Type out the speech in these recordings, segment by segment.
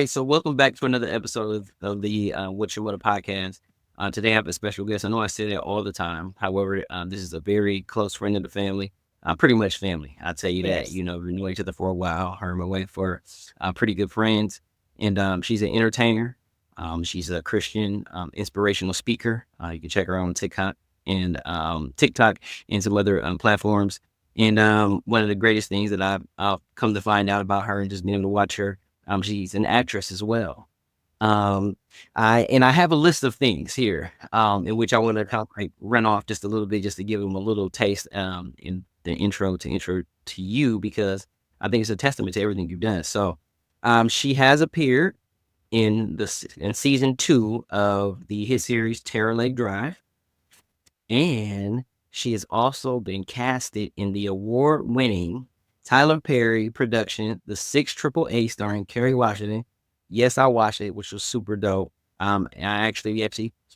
Hey, so welcome back to another episode of the What You Want podcast. Today I have a special guest. I know I say that all the time. However, this is a very close friend of the family, pretty much family. I'll tell you that. Yes. You know, we've been knowing each other for a while. Her and my wife are pretty good friends, and she's an entertainer. She's a Christian inspirational speaker. You can check her out on TikTok and some other platforms. And one of the greatest things that I've come to find out about her and just being able to watch her, she's an actress as well. Um, I have a list of things here, in which I want to kind of like run off just a little bit, just to give them a little taste, in the intro to you, because I think it's a testament to everything you've done. So, she has appeared in season 2 of the hit series Terror Lake Drive, and she has also been casted in the award-winning Tyler Perry production, The Six Triple A, starring Kerry Washington. Yes, I watched it, which was super dope. And I actually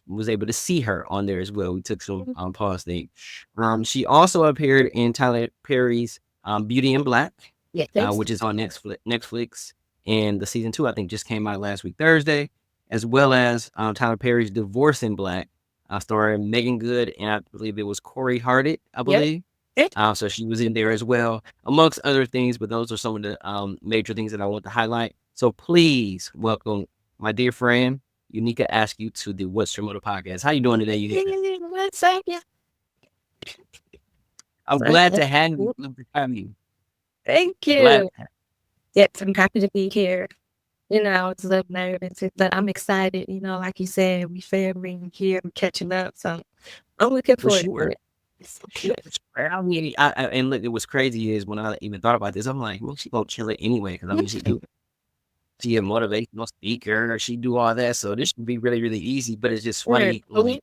was able to see her on there as well. We took some pause thing. She also appeared in Tyler Perry's Beauty in Black, Yes. Thanks. which is on Netflix. And the season 2, I think, just came out last week Thursday, as well as Tyler Perry's Divorce in Black, starring Megan Good, and I believe it was Corey Hardit, I Yep. believe. It. So she was in there as well, amongst other things, but those are some of the major things that I want to highlight. So please welcome my dear friend, Uniquica Askew, to the What's Your Motor podcast. How you doing today, Uniquica? One second. I'm glad to have you. Thank Glad. you. Yes, I'm happy to be here. I was a little nervous, but I'm excited. Like you said, we family here, we're catching up. So I'm looking For forward to sure. it. I mean, and look, it was crazy is when I even thought about this, I'm like, well, she gonna kill it anyway, because I mean, she a motivational speaker, she do all that, so this should be really, really easy. But it's just Sure. funny, like,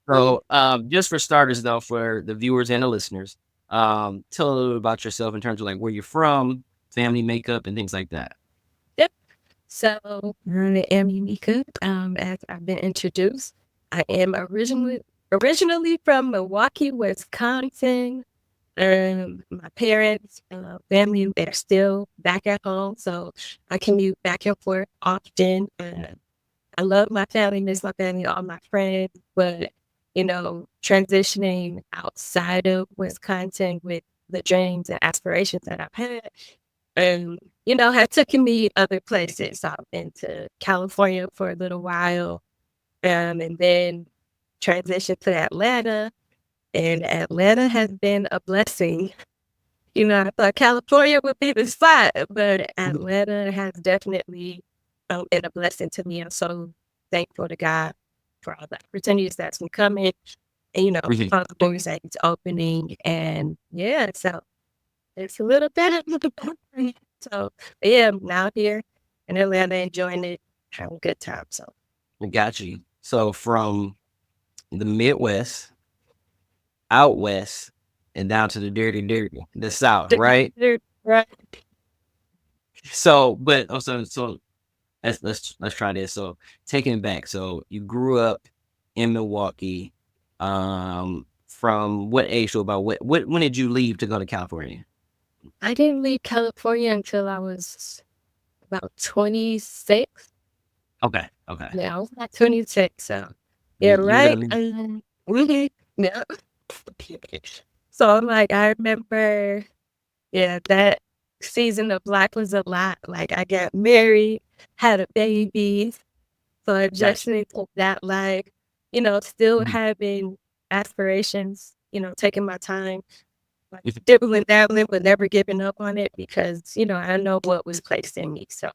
so just for starters, though, for the viewers and the listeners, tell a little bit about yourself in terms of like where you're from, family makeup, and things like that. Yep. So I am Unique. As I've been introduced, I am originally from Milwaukee, Wisconsin. My parents, family, they're still back at home, so I commute back and forth often. I love my family, miss my family, all my friends, but transitioning outside of Wisconsin with the dreams and aspirations that I've had, have taken me other places. So I've been to California for a little while, and then transitioned to Atlanta, and Atlanta has been a blessing. I thought California would be the spot, but Atlanta has definitely been a blessing to me. I'm so thankful to God for all the opportunities that's been coming, and Mhm. all the doors that He's opening, and yeah, so it's a little better. So yeah, I'm now here in Atlanta, enjoying it, having a good time. So I got you. So from the Midwest, out west, and down to the dirty, the South, right? right. So, but also, so let's try this. So, taking it back. So, you grew up in Milwaukee. From what age to about what when did you leave to go to California? I didn't leave California until I was about 26. Okay, okay. Yeah, I was about 26. So yeah, You're right. gonna Yeah. So I'm like, I remember, yeah, that season of life was a lot. Like I got married, had a baby, so got adjusting to that life, still you. having aspirations, taking my time, like Mhm. dibbling dabbling, but never giving up on it because, I know what was placed in me. So,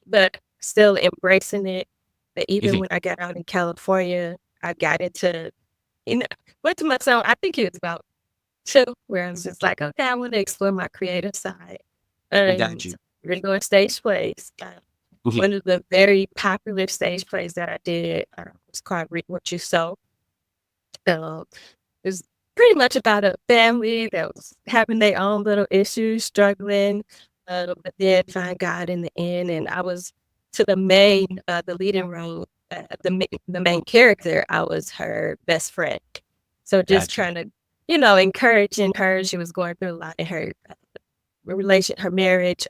but still embracing it. But even Mhm. when I got out in California, I got into, you know, went to myself, I think it was about 2, where I was just like, okay, I want to explore my creative side. I got And you. we're going stage plays. Mhm. One of the very popular stage plays that I did was called Reap What You Sow. Um, it was pretty much about a family that was having their own little issues, struggling, but then find God in the end. And I was to the leading role, the main character. I was her best friend. So just Got you. trying to, encouraging her. She was going through a lot in her her marriage,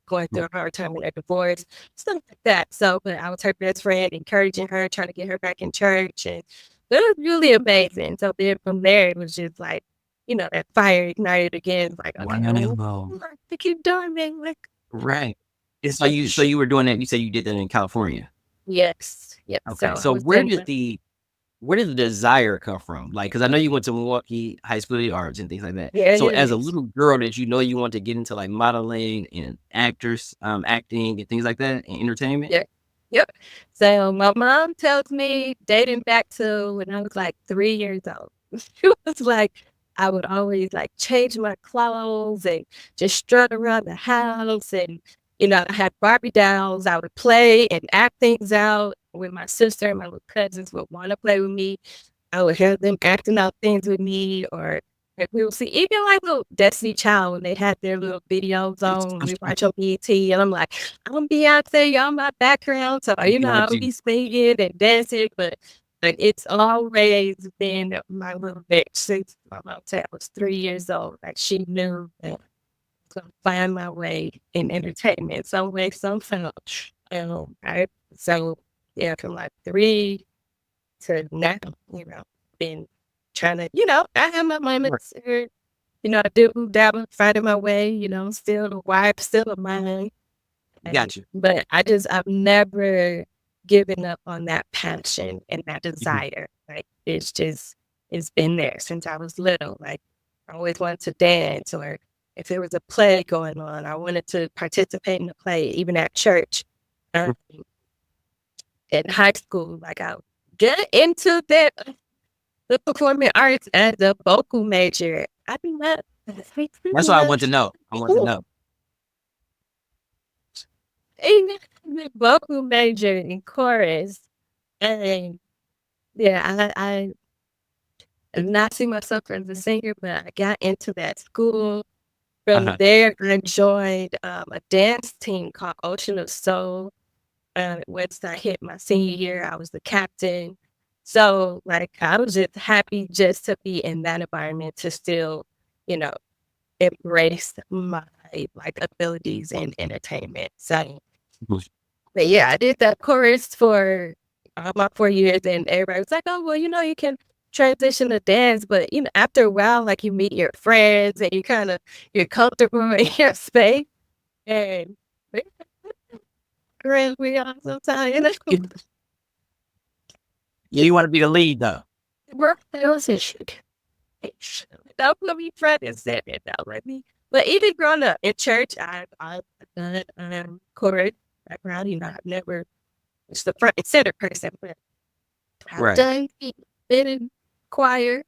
going through a hard time with her divorce, stuff like that. So, but I was her best friend, encouraging her, trying to get her back in church, and it was really amazing. So then from there, it was just like, that fire ignited again. Like, okay, Wow. I have to keep doing it. Like, Right. And so you were doing that. You said you did that in California. yes, yep. So Okay. I So was where in did the desire come from? Like, because I know you went to Milwaukee High School of the Arts and things like that. yeah, So yeah, as a yes. little girl, did you know you wanted to get into like modeling and acting and things like that and entertainment? Yeah. Yep. So my mom tells me dating back to when I was like 3 years old. She was like, I would always like change my clothes and just strut around the house. And, I had Barbie dolls. I would play and act things out with my sister and my little cousins would want to play with me. I would have them acting out things with me, or if we would see even like little Destiny Child when they had their little videos on, we watch on BET, and I'm like, I'm Beyonce, y'all my background, so Got I'll you. be singing and dancing, but it's always been my little bitch since my mom said I was 3 years old. Like she knew that I was gonna find my way in entertainment some way, somehow. I so yeah, from like 3 to now, been trying to, I have my Right. moments here, I do dabble, finding my way, still a wife, still a mom. Got you. But I've never given up on that passion and that Mhm. desire. Like it's been there since I was little. Like I always wanted to dance, or if there was a play going on, I wanted to participate in the play, even at church. Um, in high school, like I would get into the performing arts as a vocal major. I do not That's what I want to know. I want to know. even the vocal major in chorus. And yeah, I did not see myself as a singer, but I got into that school. From Uh-huh. there, I joined a dance team called Ocean of Soul. Once I hit my senior year, I was the captain. So, like, I was just happy just to be in that environment to still, you know, embrace my like abilities in entertainment. So, but yeah, I did that chorus for my 4 years, and everybody was like, "Oh, well, you can transition to dance." But after a while, like you meet your friends, and you're comfortable in your space, and girls, we are sometimes, Yeah, you want to be the lead though. work those issues. Don't let me front and say it. Don't let me. But even growing up in church, I've done chorus background. I've never was the front and center person, but I've Right. done been in choir,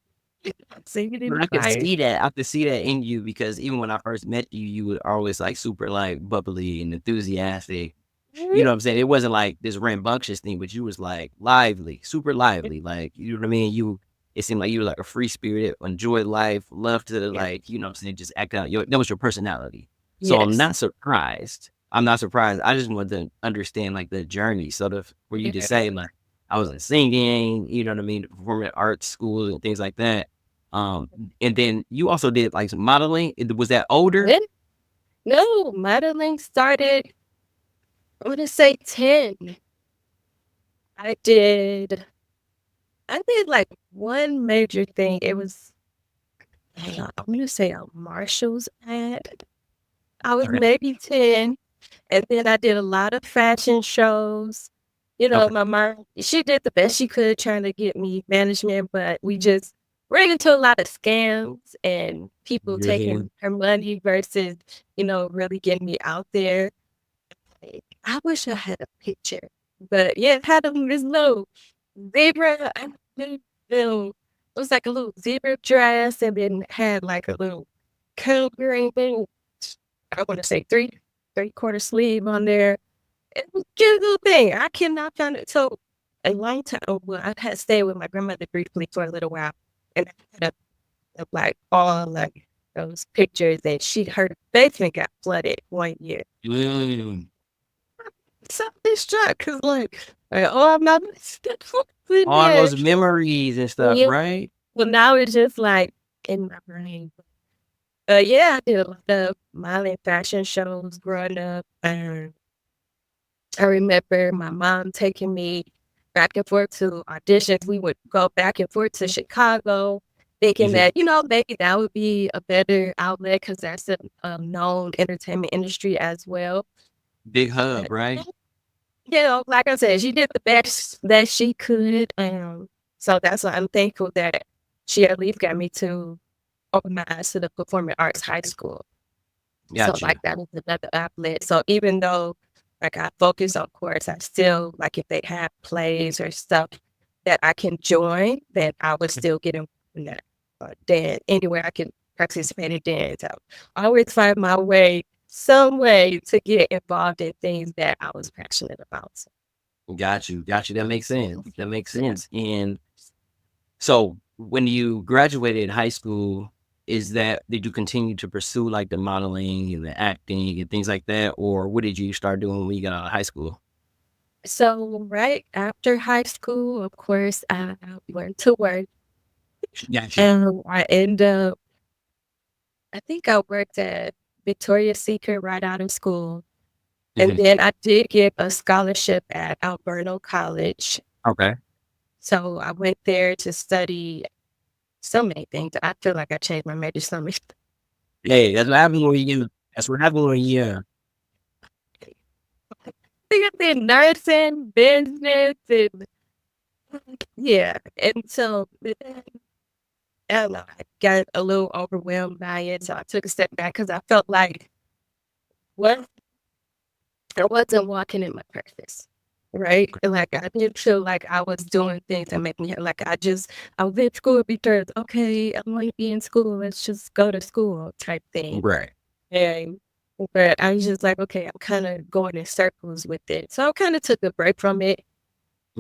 singing in But the I could choir. see that. I could see that in you because even when I first met you, you were always like super like bubbly and enthusiastic. You know what I'm saying? It wasn't like this rambunctious thing, but you was like lively, super lively. Like, you know what I mean? It seemed like you were like a free spirit, enjoyed life, loved to Yeah. like, you know what I'm saying, just act out that was your personality. So I'm Yes. not surprised. I'm not surprised. I just wanted to understand like the journey sort of for you to Yeah. say like I was like singing, you know what I mean, performing at art school and things like that. Um, and then you also did like some modeling. Was that older? Then, no, modeling started, I want to say 10. I did, I did like one major thing. It was, I'm going to say a Marshall's ad. I was Okay. maybe 10. And then I did a lot of fashion shows. Okay. My mom, she did the best she could trying to get me management, but we just ran into a lot of scams and people Yeah. taking her money versus, really getting me out there. Like, I wish I had a picture, but yeah, it had this little zebra. It was like a little zebra dress, and then had like a little coat green thing. I want to say three-quarter sleeve on there. It was a cute little thing. I cannot find it. So a long time, well, I had stayed with my grandmother briefly for a little while, and I had like all like those pictures that her basement got flooded one year. Mm. So distraught because oh, I'm not in All there. those memories and stuff, Yeah. right? Well, now it's just like in my brain. Yeah, I did a lot of modeling fashion shows growing up. I remember my mom taking me back and forth to auditions. We would go back and forth to Chicago, thinking Mhm. that, maybe that would be a better outlet because that's a known entertainment industry as well. Big hub, But, right? like I said, she did the best that she could. So that's why I'm thankful that she at least got me to open my eyes to the performing arts high school. So, Got you. like, that was another outlet. So even though, like, I focus on course, I still like, if they have plays or stuff that I can join, then I would still get involved in that. Dance, anywhere I can participate in dance. I always find my way, some way to get involved in things that I was passionate about. So, Got you. Got you. That makes sense. That makes yeah. sense. And so when you graduated high school, did you continue to pursue like the modeling and the acting and things like that? Or what did you start doing when you got out of high school? So right after high school, of course, I went to work. Got you. And I end up I think I worked at Victoria's Secret right out of school, and Mhm. then I did get a scholarship at Alberto College. Okay. So I went there to study so many things. I feel like I changed my major so many. Hey, that's what happened when you that's what happened when you I did nursing, business, and yeah. And so I don't know, I got a little overwhelmed by it. So I took a step back because I felt like what I wasn't walking in my purpose. Right? And, like, I didn't feel like I was doing things that make me like, I was in school because, "Okay, I wanna be in school, let's just go to school," type thing. right. And but I was just like, "Okay, I'm kinda going in circles with it." So I kinda took a break from it,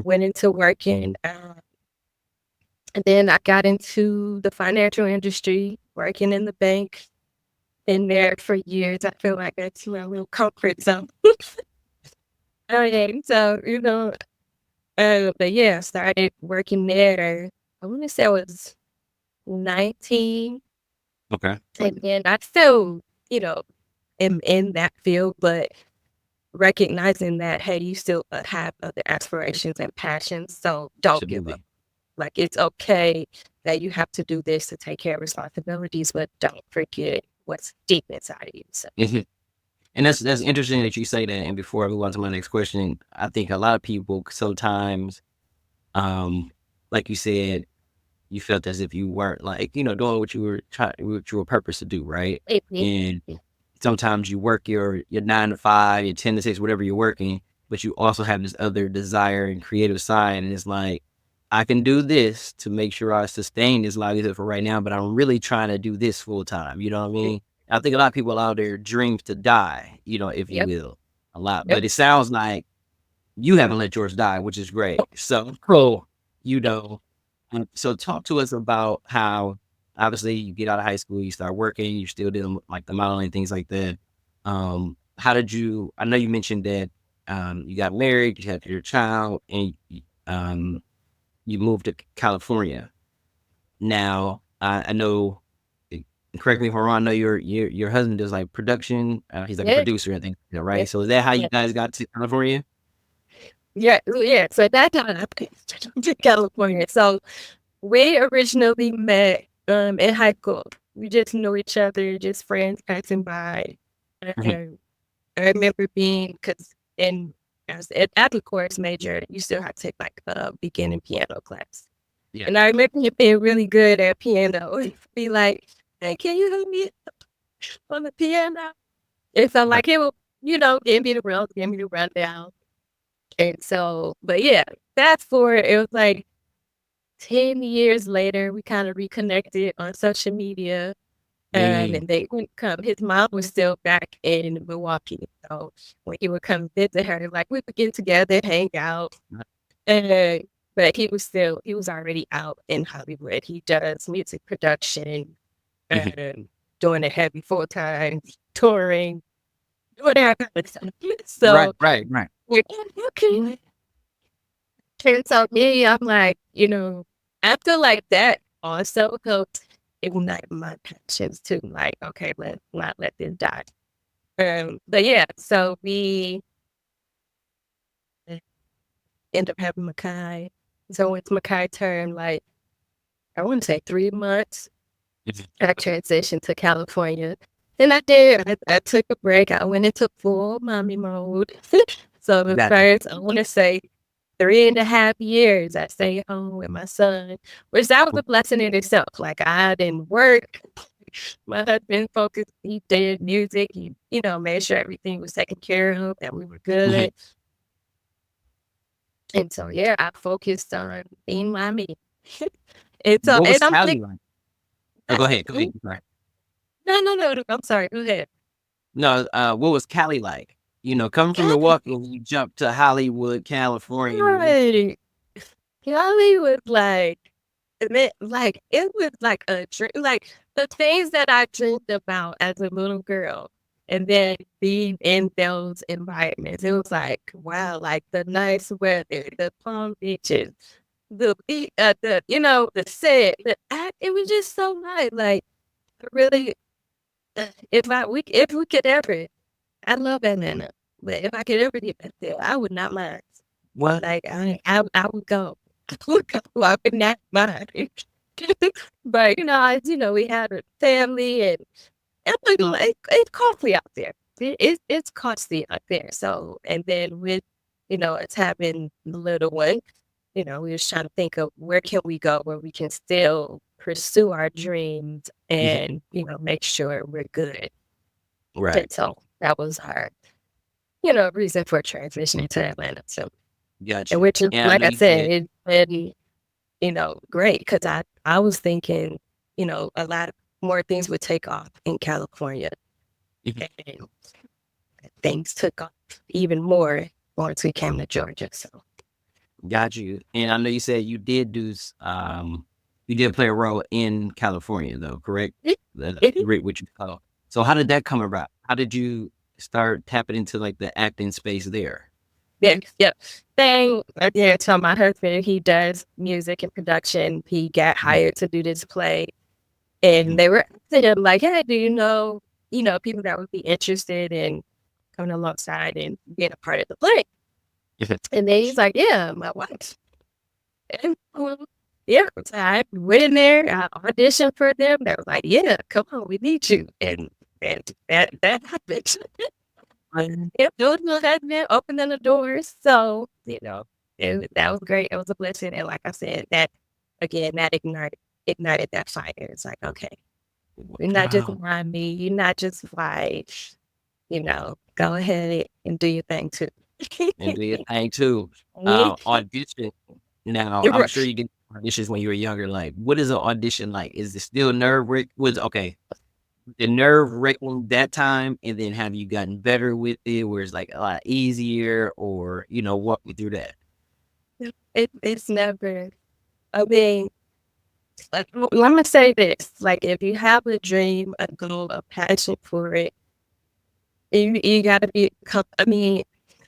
went into working, and then I got into the financial industry, working in the bank, in there for years. I feel like that's my little comfort zone. Okay, so, but yeah, started working there. I want to say I was 19, Okay. and then I still, you know, am in that field, but recognizing that, hey, you still have other aspirations and passions, so don't give up. Absolutely. Like, it's okay that you have to do this to take care of responsibilities, but don't forget what's deep inside of you. So, Mhm. And that's interesting that you say that. And before I move on to my next question, I think a lot of people sometimes, like you said, you felt as if you weren't like, doing what you were purposed to do, right? maybe, And sometimes you work your 9 to 5, your 10 to 6, whatever you're working, but you also have this other desire and creative side. And it's like, I can do this to make sure I sustain this livelihood for right now, but I'm really trying to do this full time. You know what I mean? I think a lot of people allow their dreams to die, if you yep, will, a lot. yep. But it sounds like you haven't let yours die, which is great. So cool. You know, so talk to us about how obviously you get out of high school, you start working, you're still doing like the modeling, things like that. How did you, I know you mentioned that you got married, you had your child, and you moved to California. Now, I know, eh, correct me if I'm wrong, I know your husband does like production. He's like a Yeah, producer, I think, yeah, right? So is that how you yeah. guys got to California? Yeah, yeah. So at that time, I moved to California. So we originally met in high school. We just knew each other, just friends passing by. Mhm. And I remember being because in as an apple course major, you still have to take like a beginning piano class. Yeah. And I remember him being really good at piano. He'd be like, "Hey, can you help me on the piano?" And so Right. like he would, give me the rundown. And so, but yeah, fast forward, it was like 10 years later, we kind of reconnected on social media. And Mm, then they would come. His mom was still back in Milwaukee. So when he would come visit her, like we would get together, hang out. And but he was already out in Hollywood. He does music production mhm. and doing it heavy full time, touring, doing that kind of stuff. Right, So right, right. we're okay. And so me, I'm like, I feel like that also helped. ignite my passions too. Like, okay, let's not let this die. But yeah, so we end up having Makai. So it's Makai term, like, I want to say 3 months. I transitioned to California. And I did. I took a break. I went into full mommy mode. So the Gotcha. first, I want to say 3.5 years, I stayed home with my son, which that was a blessing in itself. Like I didn't work. My husband focused. He did music. He, made sure everything was taken care of, that we were good. And so, yeah, I focused on being mommy. And so, What was and I'm Cali thinking, like? Oh, go ahead. Go ahead. Right. no, I'm sorry. Go ahead. No, what was Cali like? Coming from Milwaukee, and you jumped to Hollywood, California. Right. Cali was like, it was like a dream, like the things that I dreamed about as a little girl. And then being in those environments, it was like, wow, like the nice weather, the palm beaches, the set, it was just so nice. Like, really, if we could ever, I love Atlanta, but if I could ever get back there, I would not mind. What? Like, I would go. I would go. I would not mind. But, we had a family and it's costly out there. It's costly out there. So, and then with, it's having the little one, we was trying to think of where can we go where we can still pursue our dreams and, make sure we're good. Right. And so that was our, reason for transitioning to Atlanta. So, Gotcha. and which is, And I like know I you said, said, it's been, great because I was thinking, a lot more things would take off in California. And things took off even more once we came to Georgia. So got you. And I know you said you did you did play a role in California, though, correct? What you call. So how did that come about? How did you start tapping into like the acting space there? yeah. So my husband, he does music and production. He got hired to do this play. And they were asking him, like, hey, do you know, people that would be interested in coming alongside and being a part of the play? And then he's like, yeah, my wife. And yeah, so I went in there, I auditioned for them. They were like, yeah, come on, we need you. And that happened. Yep, those husband opening the doors. So, that was great. It was a blessing. And like I said, that again, that ignited that fire. It's like, okay, you're not just Wow. around me. You're not just like, go ahead and do your thing too. And do your thing too. Audition. Now, You're I'm right. sure you did auditions when you were younger. Like, what is an audition like? Is it still nerve wracking? The nerve wracking that time, and then have you gotten better with it, where it's like a lot easier, or walk me through that? It's never. I mean, let me say this: like, if you have a dream, a goal, a passion for it, you got to be. I mean,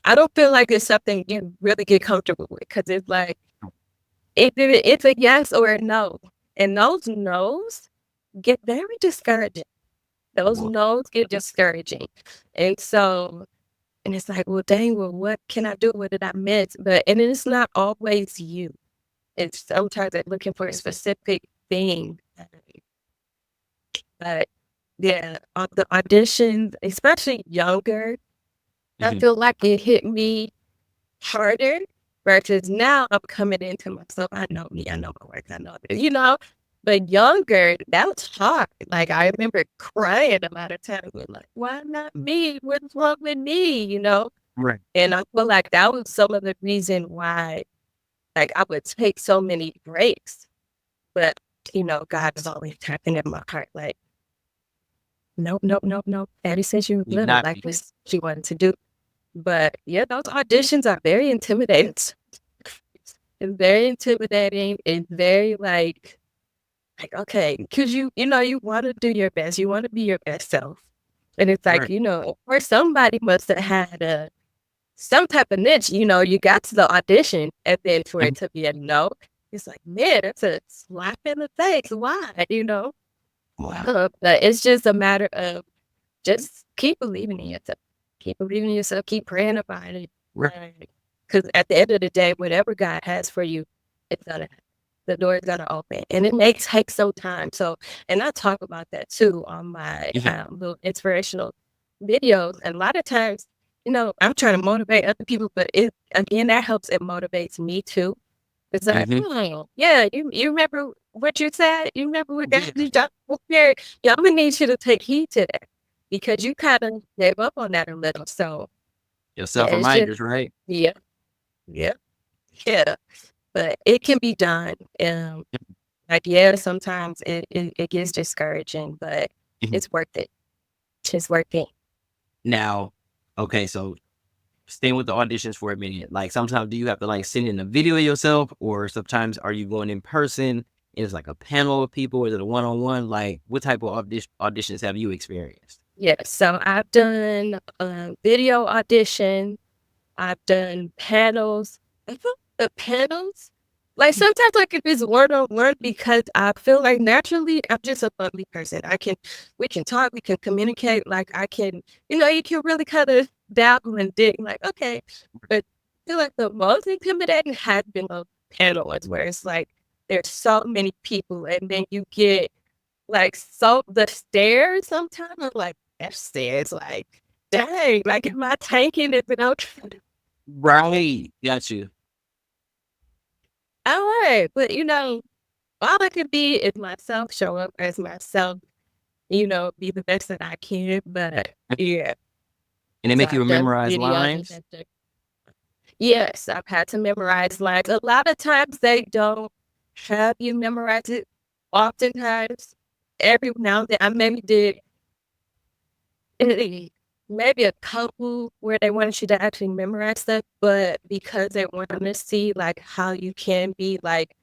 I don't feel like it's something you really get comfortable with because it's like it's a yes or a no, and those no's get very discouraging. Those Well, no's get discouraging, and so. And it's like, well, dang, well, what can I do? What did I miss? And it's not always you. It's sometimes they're looking for a specific thing. But yeah, on the auditions, especially younger, I feel like it hit me harder versus now I'm coming into myself. I know me, I know my work, I know this, But younger, that was hard. Like I remember crying a lot of times. Like, why not me? What's wrong with me? right. And I feel like that was some of the reason why, like, I would take so many breaks. But, God was always tapping in my heart, like, nope, nope, nope, nope. Daddy says you're You're little, not. like what she wanted to do. But yeah, those auditions are very intimidating. It's very intimidating. It's very like, okay, because you want to do your best. You want to be your best self. And it's like, Right. or somebody must have had some type of niche, you got to the audition and then for it to be a no, it's like, man, that's a slap in the face. Why? Wow. But it's just a matter of just keep believing in yourself. Keep believing in yourself. Keep praying about it. Right. Because at the end of the day, whatever God has for you, it's gonna the door is gonna open, and it may take some time. So, and I talk about that too on my Mhm. little inspirational videos. And a lot of times, I'm trying to motivate other people, but it again that helps. It motivates me too. It's like, Mhm. oh yeah, you remember what you said? You remember what God Yeah. you done? Yeah, I'm gonna need you to take heed to that because you kind of gave up on that a little. So Your yeah, self it's just reminders, right? yeah, yeah, yeah. But it can be done. Like yeah, sometimes it gets discouraging, but Mhm. it's worth it. It's worth it. Now, okay, so staying with the auditions for a minute, like sometimes do you have to like send in a video of yourself, or sometimes are you going in person? Is like a panel of people? Is it a one-on-one? Like what type of auditions have you experienced? Yeah. So I've done video audition. I've done panels. I feel the panels, like sometimes like if it's one on one, because I feel like naturally I'm just a bubbly person. We can talk, we can communicate. Like I can, you can really kind of dabble and dig. Like okay, but I feel like the most intimidating has been a panel ones where it's like there's so many people, and then you get like so the stairs. Sometimes I'm like that stairs, like dang, like am I tanking it without? Right. Got you. Alright, but, all I can be is myself, show up as myself, be the best that I can, but yeah, And they so make you I've done memorize videos and lines? stuff. Yes, I've had to memorize lines. A lot of times they don't have you memorize it. Oftentimes, every now and then, I maybe did maybe a couple where they wanted you to actually memorize stuff, but because they want to see, like, how you can be, like,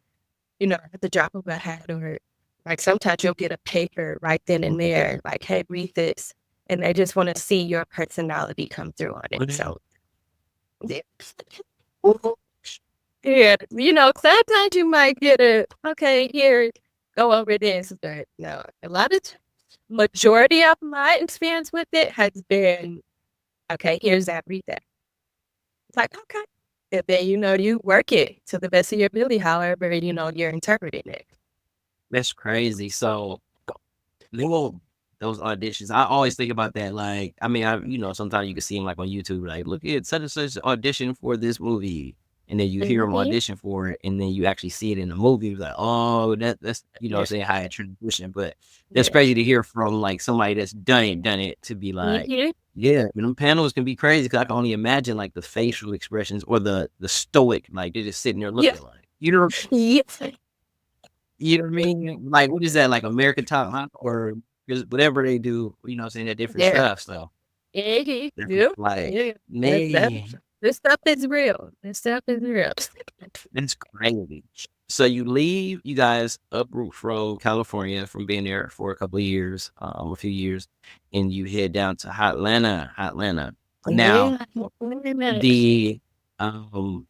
at the drop of a hat, or like sometimes you'll get a paper right then and there, like, hey, read this. And they just want to see your personality come through on it. What? So, yeah. Yeah, sometimes you might get okay, here, go over this. But no, a lot of majority of my experience with it has been, okay, here's that, read that. It's like, okay. And then, you work it to the best of your ability, however, you're interpreting it. That's crazy. So little those auditions, I always think about that. Like, I mean, sometimes you can see them like on YouTube, like, look at such and such audition for this movie, and then you hear them Mhm. audition for it, and then you actually see it in the movie. It's like, oh, that's Yeah. saying how it transition. But that's Yeah. crazy to hear from like somebody that's done it to be like, Mhm. yeah, them panels can be crazy because I can only imagine like the facial expressions or the stoic, like they're just sitting there Yeah. looking like, you know. Yes. You know what I mean? Like, what is that? Like American Top Model or just whatever they do, saying that different Yeah. stuff. So Mhm. that's Yeah. like, Yeah. That man, this stuff is real. This stuff is real. that's crazy. So you guys uproot from California from being there for a couple of years, a few years, and you head down to Hotlanta. Now, Yeah. Mhm. the um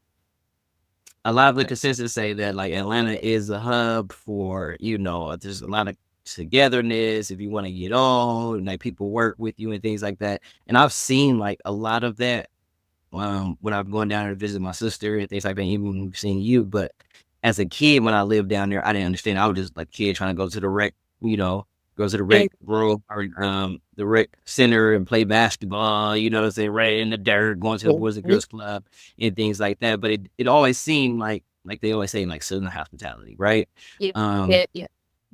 a lot of the consensus say that like Atlanta is a hub for, there's a lot of togetherness if you want to get on, like people work with you and things like that. And I've seen like a lot of that when I'm going down there to visit my sister and things like that, even seeing you. But as a kid, when I lived down there, I didn't understand. I was just like a kid trying to go to the rec, go to the rec room or the rec center and play basketball, what I'm saying, right in the dirt, going to the Boys and Mhm. Girls Club and things like that. But it always seemed like they always say like Southern hospitality, right? Yeah. Um, Yeah. Yeah.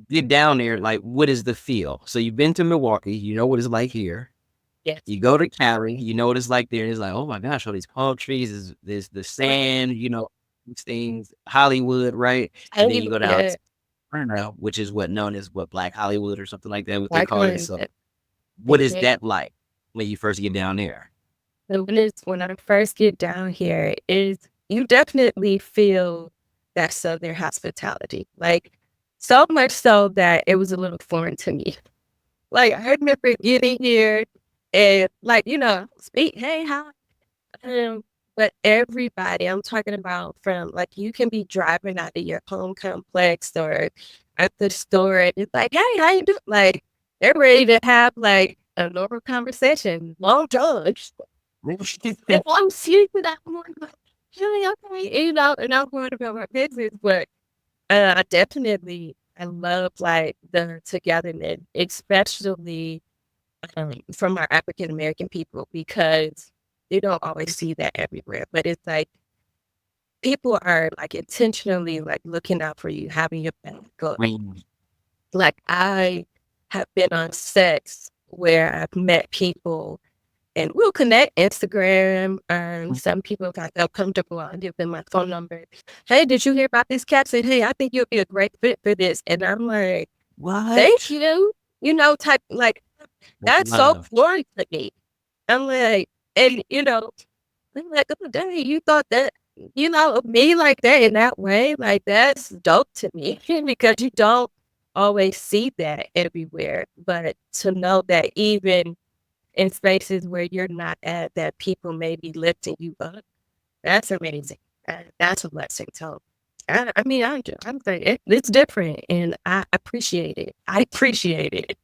get down there, like what is the feel? So you've been to Milwaukee, you know what it's like here. Yes. You go to Cali, you know what it's like there. It's like, oh my gosh, all these palm trees, is there's the sand, these things, Hollywood, right? And then you go down Yeah. to Smyrna, which is what known as what Black Hollywood or something like that, what they Like call it. So what is mhm. that like when you first get down there? So when I first get down here, is you definitely feel that Southern hospitality. Like so much so that it was a little foreign to me. Like I remember getting here and like, speak, hey, how? But everybody, I'm talking about from like you can be driving out of your home complex or at the store and it's like, hey, how you doing? Like they're ready to have like a normal conversation. Long John. If I'm sleeping that morning, like, really okay, and I'm going about my business. But I definitely I love like the togetherness, especially from our African American people because you don't always see that everywhere. But it's like people are like intentionally like looking out for you, having your back. Like I have been on sets where I've met people and we'll connect Instagram. Some people got comfortable. I'll give them my phone number. Hey, did you hear about this cat? Said, hey, I think you'll be a great fit for this. And I'm like, thank What? you. Type like That's that's so love. foreign to me. I'm like, and I'm like, oh, dang, you thought that, of me like that in that way, like that's dope to me because you don't always see that everywhere. But to know that even in spaces where you're not at, that people may be lifting you up, that's amazing. That's a blessing. So, I mean, I'm saying it's different, and I appreciate it. I appreciate it.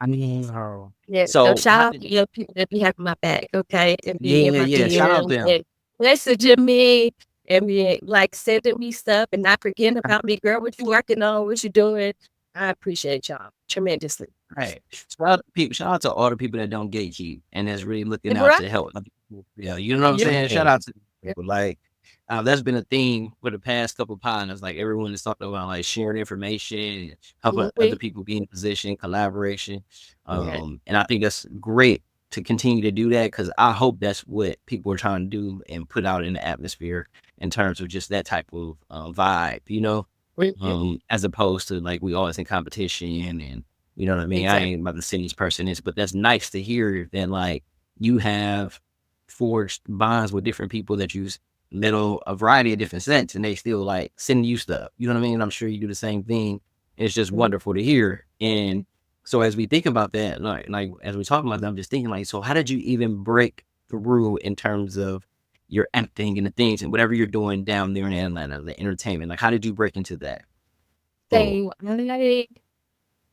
I mean, oh. Yeah, so So shout how out did to your people that be having my back, okay? And be in yeah, my yeah. Shout out DMs them. and messaging me and be like sending me stuff and not forgetting about me. Girl, what you working on? What you doing? I appreciate y'all tremendously. Right. Shout out to all the people that don't gatekeep and that's really looking And out right? to help other people. Yeah, you know what I'm saying? Shout Yeah. out to people. Like that's been a theme for the past couple of podcasts. Like everyone is talking about like sharing information, helping other Mhm. people be in position, collaboration. Yeah, And I think that's great to continue to do that because I hope that's what people are trying to do and put out in the atmosphere in terms of just that type of vibe, mhm, as opposed to like we always in competition and you know what I mean? I exactly. ain't about to send this person this, but that's nice to hear that like you have forged bonds with different people that use little a variety of different scents and they still like send you stuff. You know what I mean? I'm sure you do the same thing. It's just Mhm. wonderful to hear. And so as we think about that, like as we talk about that, I'm just thinking like, so how did you even break through in terms of your acting and the things and whatever you're doing down there in Atlanta, the entertainment? Like how did you break into that? Oh, So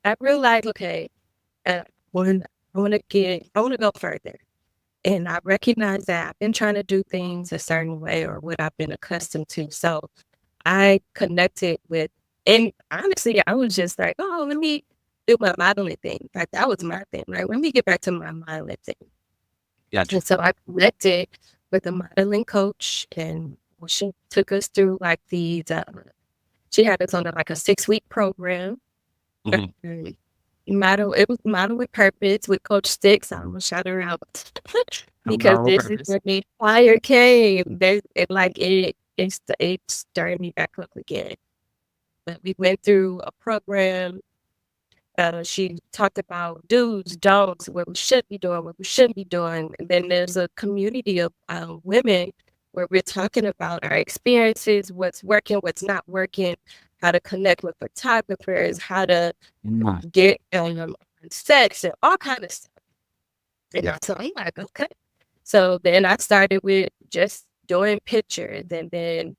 I realized, okay, uh, when I want to go further. And I recognize that I've been trying to do things a certain way or what I've been accustomed to. So I connected with, and honestly, I was just like, oh, let me do my modeling thing. In fact, that was my thing, right? Let me get back to my modeling thing. gotcha. And so I connected with a modeling coach, and she took us through like these, she had us on like a 6-week program. Mhm. Model, it was Model with Purpose with Coach Sticks. I'm gonna shout her out because On this is purpose. where the fire came. It stirred me back up again. But we went through a program. She talked about do's, don'ts, what we should be doing, what we shouldn't be doing. And then there's a community of women where we're talking about our experiences, what's working, what's not working, how to connect with photographers, how to Mm. get on sets and all kind of stuff. So I'm like, okay. So then I started with just doing pictures, and then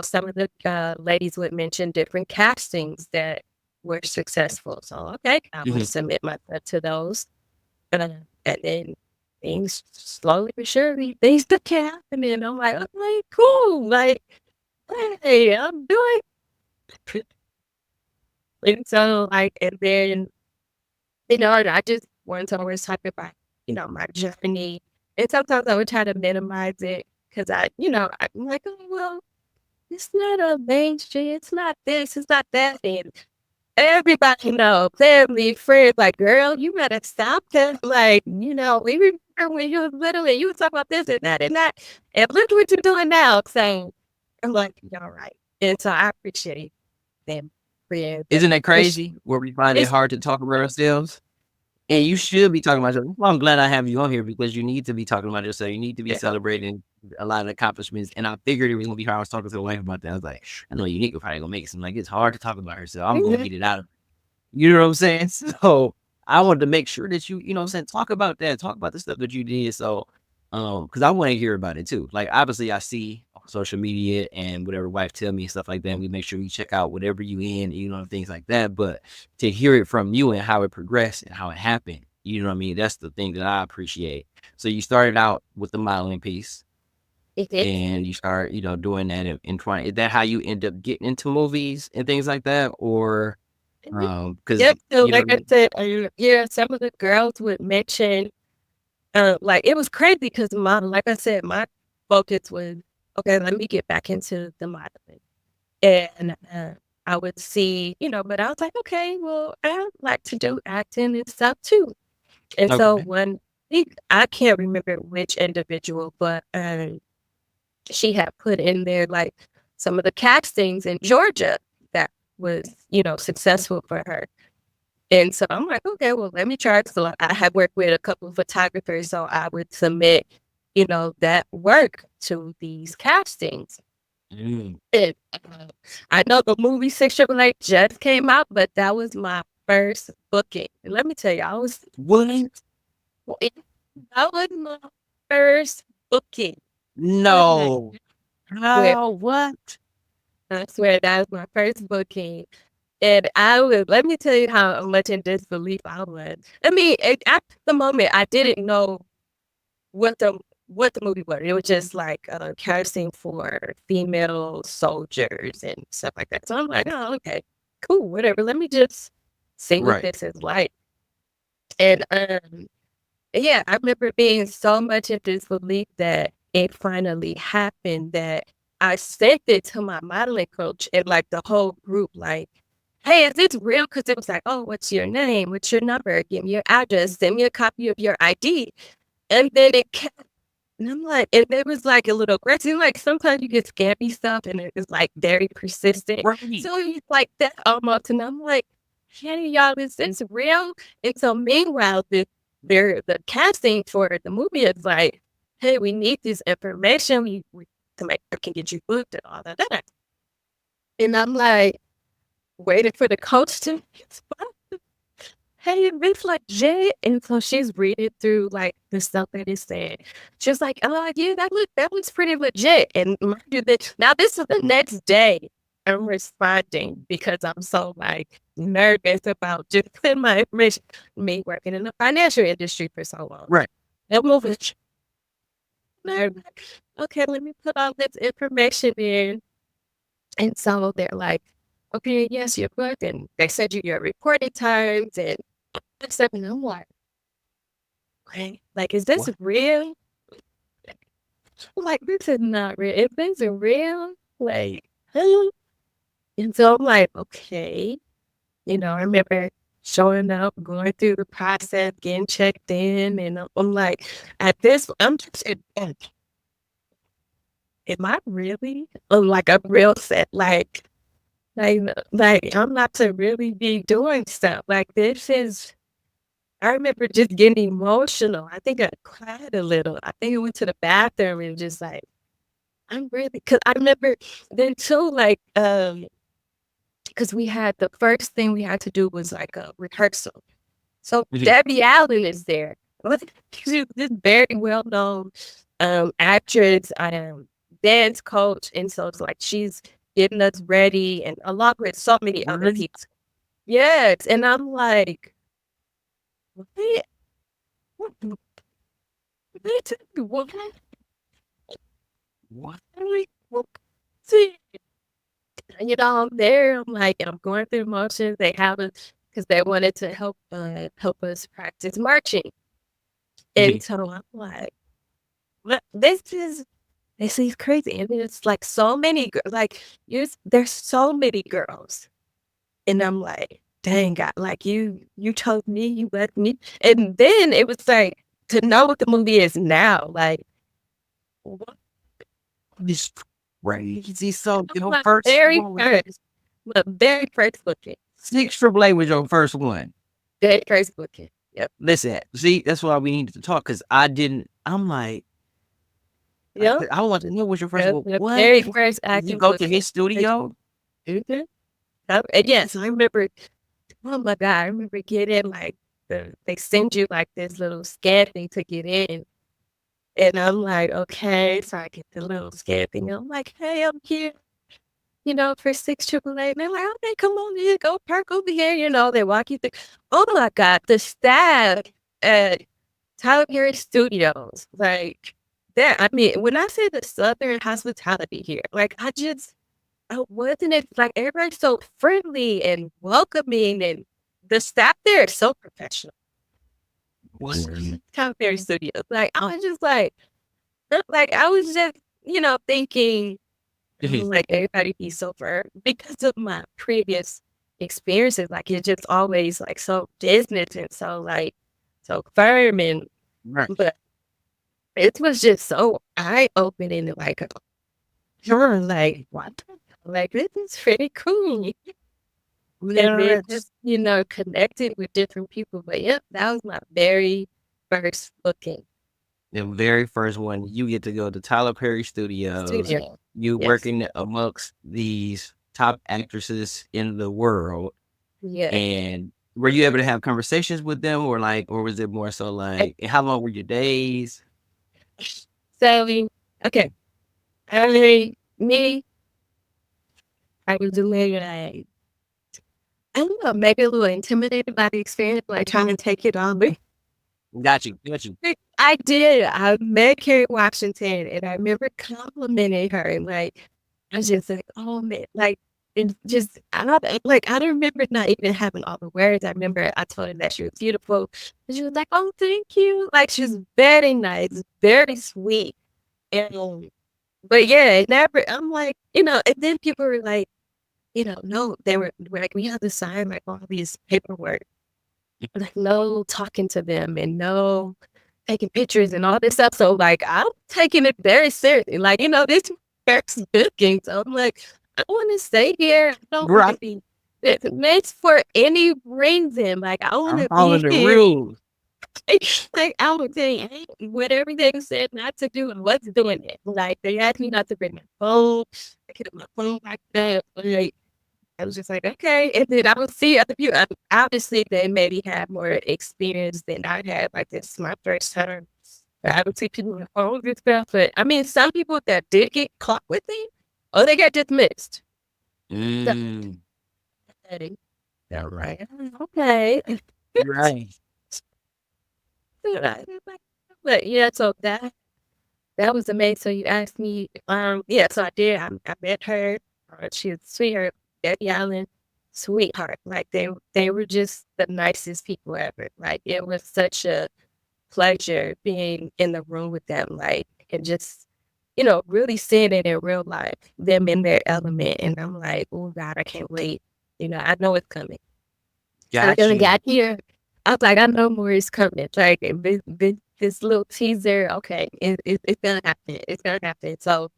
some of the ladies would mention different castings that were successful. So okay, I would Mhm. submit myself to those, and then things slowly but surely things took happening. I'm like, okay, cool, like hey, I'm doing. And so like, and then I just want to always talk about, my journey. And sometimes I would try to minimize it because I'm like, oh, well, it's not a mainstream. It's not this. It's not that. And everybody family, friends, like, girl, you better stop this. Like, we remember when you was little and you would talk about this and that and that. And look what you're doing now. So I'm like, you're right. And so I appreciate them, friends that Isn't that push. crazy? Where we find it It's hard to talk about ourselves? And you should be talking about yourself. Well, I'm glad I have you on here because you need to be talking about yourself. You need to be yeah. celebrating a lot of accomplishments. And I figured it was gonna be hard. I was talking to the wife about that. I was like, I know Unique probably gonna make it seem like it's hard to talk about herself. I'm gonna Mhm. get it out of her. You know what I'm saying? So I wanted to make sure that you know what I'm saying, talk about that, talk about the stuff that you did. So Because I want to hear about it too. Like obviously I see on social media and whatever wife tell me and stuff like that. And we make sure we check out whatever you in, things like that. But to hear it from you and how it progressed and how it happened, you know what I mean? That's the thing that I appreciate. So you started out with the modeling piece and you start, doing that in trying. Is that how you end up getting into movies and things like that? Or because Yep. So you know like what I I mean? said, yeah, some of the girls would mention, like it was crazy because model, like I said, my focus was okay. Let me get back into the modeling, and I would see, but I was like, okay, well, I like to do acting and stuff too. And so Okay. one, I can't remember which individual, but she had put in there like some of the castings in Georgia that was, successful for her. And so I'm like, okay, well, let me try. So I had worked with a couple of photographers, so I would submit, that work to these castings. Mm. And I know the movie 688 just came out, but that was my first booking. And let me tell you, What? that was my first booking. I No. swear, How? What? I swear that was my first booking. And let me tell you how much in disbelief I was. I mean, at the moment, I didn't know what the what the movie was. It was just like casting for female soldiers and stuff like that. So I'm like, oh, okay, cool, whatever. Let me just see what Right. this is like. And yeah, I remember being so much in disbelief that it finally happened that I sent it to my modeling coach and like the whole group, like, hey, is this real? Because it was like, oh, what's your name? What's your number? Give me your address. Send me a copy of your ID. And then it kept, and I'm like, and it was like a little aggressive. Like sometimes you get scammy stuff and it's like very persistent. Right. So it's like that almost. And I'm like, hey, y'all, is this real? And so meanwhile, the casting for the movie is like, hey, we need this information. We to make sure we can get you booked and all that. And I'm like, waiting for the coach to respond. Hey, it's legit. And so she's reading through like the stuff that it said. She was like, oh yeah, that looks pretty legit. And mind you, that now this is the next day. I'm responding because I'm so like nervous about just putting my information, me working in the financial industry for so long. Right. I'm moving nervous. Okay, let me put all this information in. And so they're like, okay, yes, you're booked. And they send you your reporting times and stuff. And I'm like, is this What? real? Like, this is not real. If this is real, like, huh? And so I'm like, okay. I remember showing up, going through the process, getting checked in. And I'm like, I'm just, am I really like a real set? Like, I'm not to really be doing stuff. Like, this is, I remember just getting emotional. I think I cried a little. I think I went to the bathroom and just like, I'm really, because I remember then too, like, because we had the first thing we had to do was like a rehearsal. So Mhm. Debbie Allen is there. She's this very well known actress, dance coach. And so it's like she's getting us ready and along with so many other Really? people. Yes. And I'm like, what? What? What? What? What? See, I'm there. I'm like, and I'm going through motions. They have us because they wanted to help us practice marching. And Mhm. so I'm like, this is crazy. And it's like so many, like, there's so many girls. And I'm like, dang, God, like you told me, you let me. And then it was like, to know what the movie is now, like, what? This crazy. So your My first very one was first, my very first booking, 6 AAA was your first one. very first booking. Yep. Listen, see, that's why we needed to talk because I didn't. I'm like, Yep. I want to know what your first Yep. one. The What? very first Did you acting go to booking. his studio? Mhm. And yes, I remember. Oh my God, I remember getting like they send you like this little scan thing to get in. And I'm like, okay. So I get the little scared thing. I'm like, hey, I'm here, for 6 AAA. And they're like, okay, come on in, go park over here. They walk you through. Oh my God, the staff at Tyler Perry Studios, like that. I mean, when I say the Southern hospitality here, like wasn't it like everybody's so friendly and welcoming, and the staff there is so professional. Tyler Perry Studios, like I was just I was just thinking like everybody be so firm because of my previous experiences. Like it's just always like so business and so firm and Right. but it was just so eye opening and like you're like what? Like this is pretty cool. And then just connected with different people. But yeah, that was my very first booking. The very first one, you get to go to Tyler Perry Studios. Studio. You Yes. working amongst these top actresses in the world. Yeah. And were you able to have conversations with them, or was it more so like, how long were your days? So okay. I was doing I don't know, maybe a little intimidated by the experience, like trying to take it on me. Got you. I did. I met Kerry Washington, and I remember complimenting her, and I was just like, "Oh man!" Like, and just I don't remember not even having all the words. I remember I told her that she was beautiful, and she was like, "Oh, thank you." Like, she was very nice, very sweet, and but yeah, it never. I'm like, and then people were like, no, they were like, we have to sign like all these paperwork, like no talking to them and no taking pictures and all this stuff. So like I'm taking it very seriously. Like, this first booking. So I'm like, I want to stay here. I don't want to be dismissed for any reason. Like I want to Following be the here. rules. Like I was saying, hey, whatever they said not to do, I wasn't doing it. Like they asked me not to bring my phone. I kept my phone like that. Like I was just like, okay. And then I would see other people. Obviously, they maybe had more experience than I had. Like, this is my first time. I would see people with phones and stuff. But I mean, some people that did get caught with it, they got dismissed. Mm, Yeah, right. Okay. right. But yeah, so that was amazing. So you asked me, yeah, so I did. I met her. She was sweetheart, Debbie Allen, sweetheart. Like they were just the nicest people ever. Like it was such a pleasure being in the room with them. Like and just really seeing it in real life, them in their element. And I'm like, oh God, I can't wait. I know it's coming. Got And I you. got here. I was like, I know more is coming. Like this little teaser, okay, it's gonna happen. It's gonna happen. So,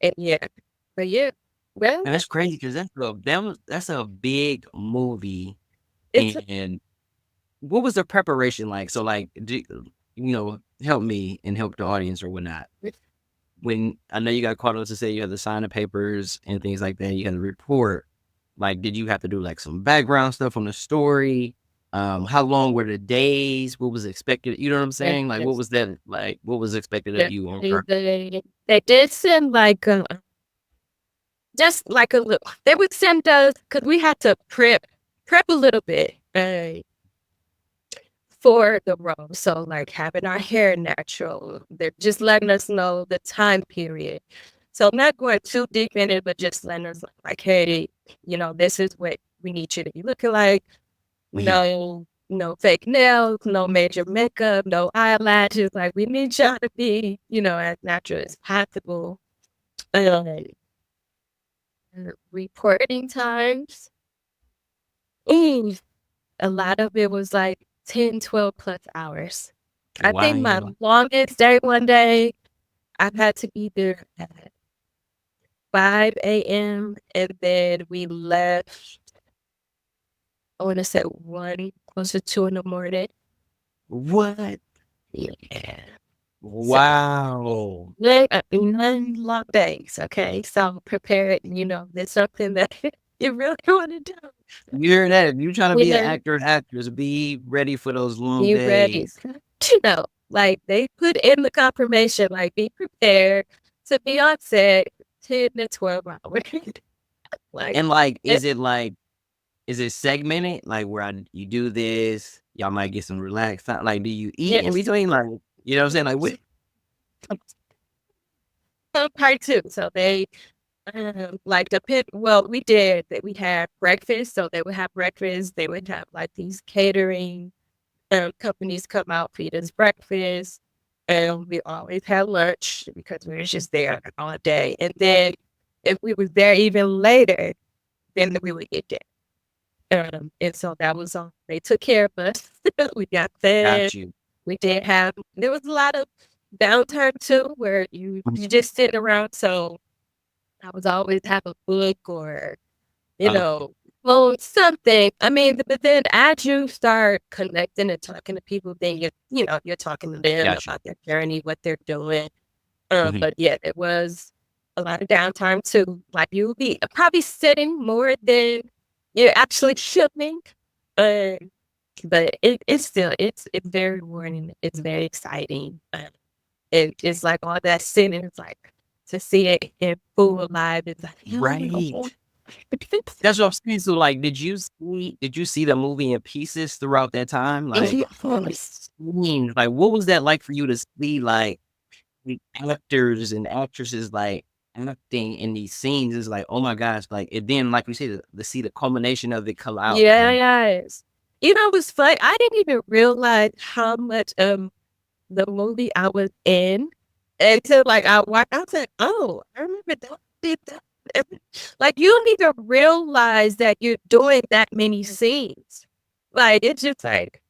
and yeah, but yeah, well, And that's crazy because that's a big movie. it's And what was the preparation like? So, like, help me and help the audience or whatnot. When I know you got called up to say you had to sign the papers and things like that, you had to report. Like, did you have to do like some background stuff on the story? How long were the days? What was expected? You know what I'm saying? Like, what was that? Like, what was expected of you on they did send just like a little. They would send us because we had to prep a little bit for the role. So like having our hair natural, they're just letting us know the time period. So I'm not going too deep in it, but just letting us like, hey, this is what we need you to be looking like. No fake nails, no major makeup, no eyelashes. Like we need y'all to be, as natural as possible. Reporting times. A lot of it was like 10, 12 plus hours. I think my longest day one day, I've had to be there at 5 a.m. and then we left, I want to say 1, close to 2 in the morning. What? Yeah. Wow. So, 9 long days, okay? So prepare it, there's something that you really want to do. You hear that? If you're trying to be an actor and actress, be ready for those long Be ready. days. Like they put in the confirmation, like be prepared to be on set 10 to 12 hours. Like And like, it, is it segmented? Like where you do this, y'all might get some relaxed time. Like, do you eat in yes. between? Like, you know what I'm saying? Like, what? Part two. So they like the pit. Well, we did that. We had breakfast, so they would have breakfast. They would have like these catering companies come out feed us breakfast, and we always had lunch because we were just there all day. And then if we was there even later, then we would get dinner. And so that was all. They took care of us. We got fed. Got you. We did have. There was a lot of downtime too, where you just sit around. So I was always have a book or, you Okay, know, well, something. I mean, but then as you start connecting and talking to people, then you're talking to them got you. about their journey, what they're doing. Mhm. But yeah, it was a lot of downtime too. Like you'll be probably sitting more than you're actually shipping. Uh, but it's very rewarding. It's very exciting. It's like all that sitting. It's like to see it in full live. It's like, Right. That's what I'm saying. So, like, did you see the movie in pieces throughout that time? Like, like, what was that like for you to see, like, the actors and actresses, like, acting in these scenes? Is like, oh my gosh, like, and then, like we said, to see the culmination of it come out, yeah, and yes. It was fun. I didn't even realize how much the movie I was in until like I watched. I was like, oh, I remember that. Did that. Like you don't even realize that you're doing that many scenes. Like it's just like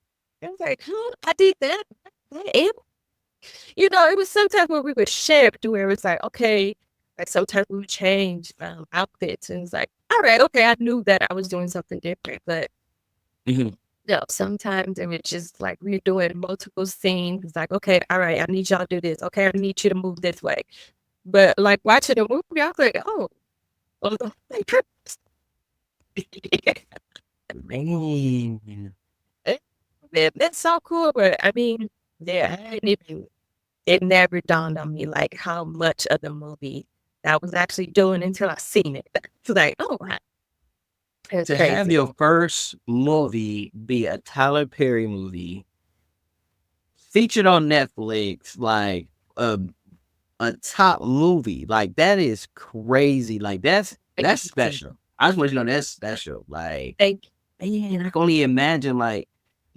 it's like, huh, I did that. And, it was sometimes where we would shift where it was like, okay, like sometimes we would change outfits and it's like, all right, okay, I knew that I was doing something different, but Mhm. no, sometimes it was just like we're doing multiple scenes. It's like, okay, all right, I need y'all to do this. Okay, I need you to move this way. But like watching the movie, I was like, oh, well, Man. man, that's so cool. But I mean, yeah, I didn't even, it never dawned on me like how much of the movie I was actually doing until I seen it. It's like, oh, wow, it's To have crazy. your first movie be a Tyler Perry movie featured on Netflix, like, a top movie, like, that is crazy, like, that's special. I just want you to know that's special, like, Thank man, I can only imagine, like,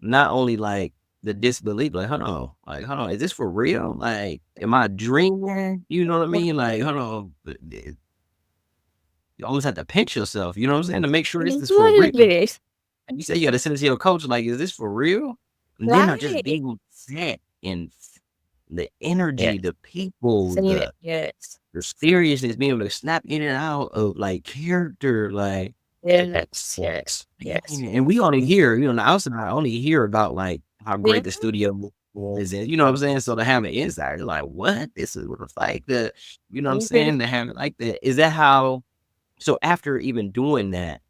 not only, like, the disbelief, like, hold on, is this for real? Like, am I dreaming? You know what I mean? Like, hold on, you almost have to pinch yourself, you know what I'm saying, to make sure this you. is for What real. is this? And you say you gotta send it to your coach, like, "Is this for real?" And then I just Right. being set and the energy, Yes. the people, Seen it. Yes. the seriousness, being able to snap in and out of, like, character, like, Yes. Yes. Yes. man, and we only hear, on the outside, I only hear about, like, how Yeah. great the studio is, and you know what I'm saying? So to have an insider, like, "What? This is what it's like the," you know what I'm Mhm. saying? To have it like that. Is that how, so after even doing that,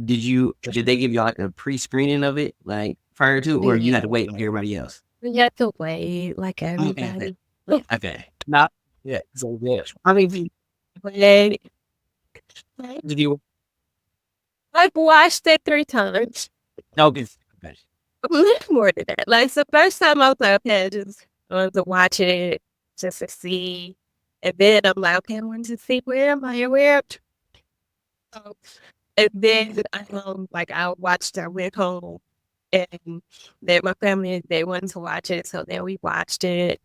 did they give you like a pre-screening of it, like, prior to, or you had to Yeah. wait like everybody else? We had to wait like Okay, okay. everybody. Okay. Not yeah, so yes. I mean, Wait. did you I've watched it 3 times. okay. Okay. More than that. Like the first time I was like, okay, I just wanted to watch it just to see. And then I'm like, okay, I wanted to see where am I and where. Um, and then like I watched, I went home and then my family, they wanted to watch it. So then we watched it.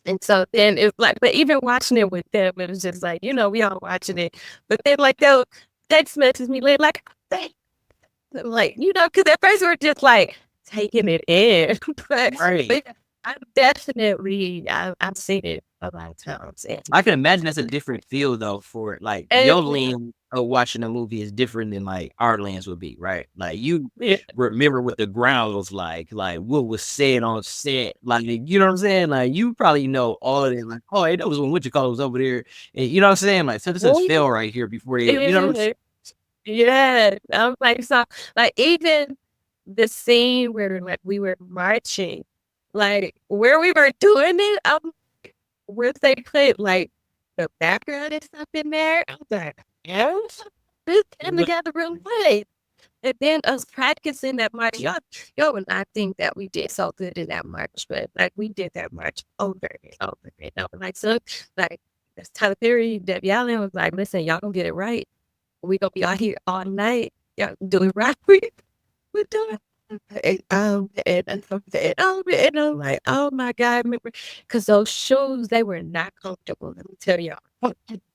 And so then it's like, but even watching it with them, it was just like, we all watching it. But then like they'll text message me later, like, "Hey," I'm like, because at first we're just like taking it in. but Right. yeah, I've seen it a lot of times. I can imagine that's a different feel though for like And your lens of watching a movie is different than like our lens would be, right? Like you yeah, remember what the ground was like what was said on set, like you know what I'm saying? Like you probably know all of it, like, oh, hey, that was when what you call was over there. And you know what I'm saying? Like, so this is fell right here before you know what I'm saying? yeah, yeah. I'm like, so like even. the scene where like we were marching, like where we were doing it, where they put like the background and stuff in there. I was like, yeah, this came together real quick. And then us practicing that march, y'all would not think that we did so good in that march, but like we did that march over and over and over. Like so, like this Tyler Perry, Debbie Allen was like, listen, y'all gonna get it right. We gonna be out here all night. Y'all do it right. We're doing. And I'm like, oh my God, remember? Because those shoes, they were not comfortable. Let me tell y'all.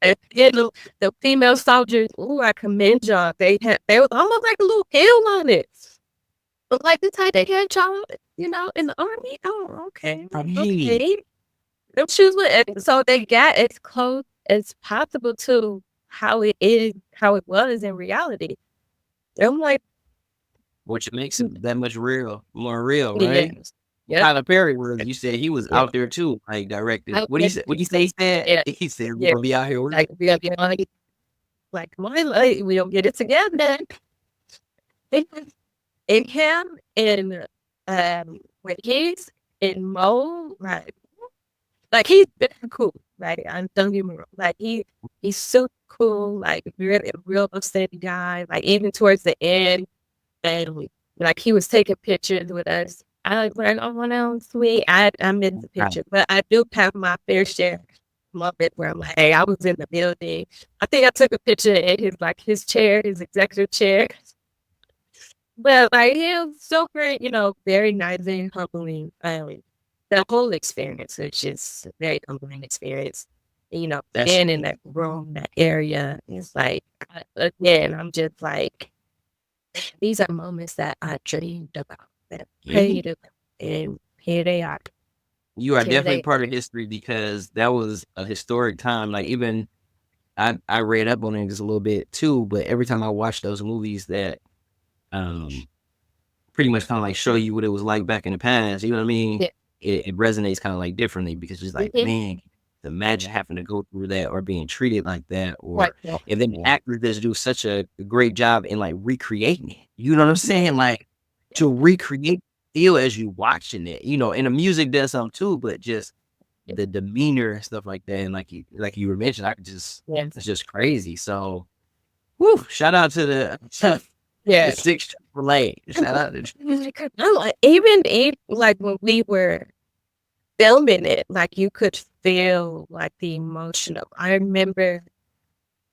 And the female soldiers, ooh, I commend y'all. They was almost like a little hill on it. But like the type they had y'all, in the army. Oh, okay. Okay. Them shoes were, so they got as close as possible to how it was in reality. I'm like, which makes it that much more real, right? yes. Yep. Tyler Perry was. You said he was Yeah. out there too, like directed. Out What there. he said? What he say? He said. Yeah. He said we're Yeah. gonna be out here. Like we gotta be like my life, we don't get it together. And him and when he's in mode, like he's very cool. Like I'm don't get me wrong. Like he's so cool, like really real upset guy. Like even towards the end, and like he was taking pictures with us. I was like, oh no, sweet. I missed the picture, but I do have my fair share moment where I'm like, hey, I was in the building. I think I took a picture in his chair, his executive chair. But like he was so great, very nice and humbling. The whole experience was just a very humbling experience. Being in that room, that area, it's like again, I'm just like, these are moments that I dreamed about, that I prayed about, and here they are. You are definitely part of history because that was a historic time. Like even I read up on it just a little bit too, but every time I watch those movies that pretty much kind of like show you what it was like back in the past, you know what I mean? Yeah. It resonates kind of like differently because it's like, man, imagine having to go through that or being treated like that, or and then the actors just do such a great job in like recreating it. You know what I'm saying? Like to recreate feel as you watching it, and the music does something too, but just the demeanor and stuff like that, and like you were mentioning, it's just crazy. So, woo! Shout out to the 6 AAA. Shout out to even like when we were filming it, like you could feel like the emotional. I remember,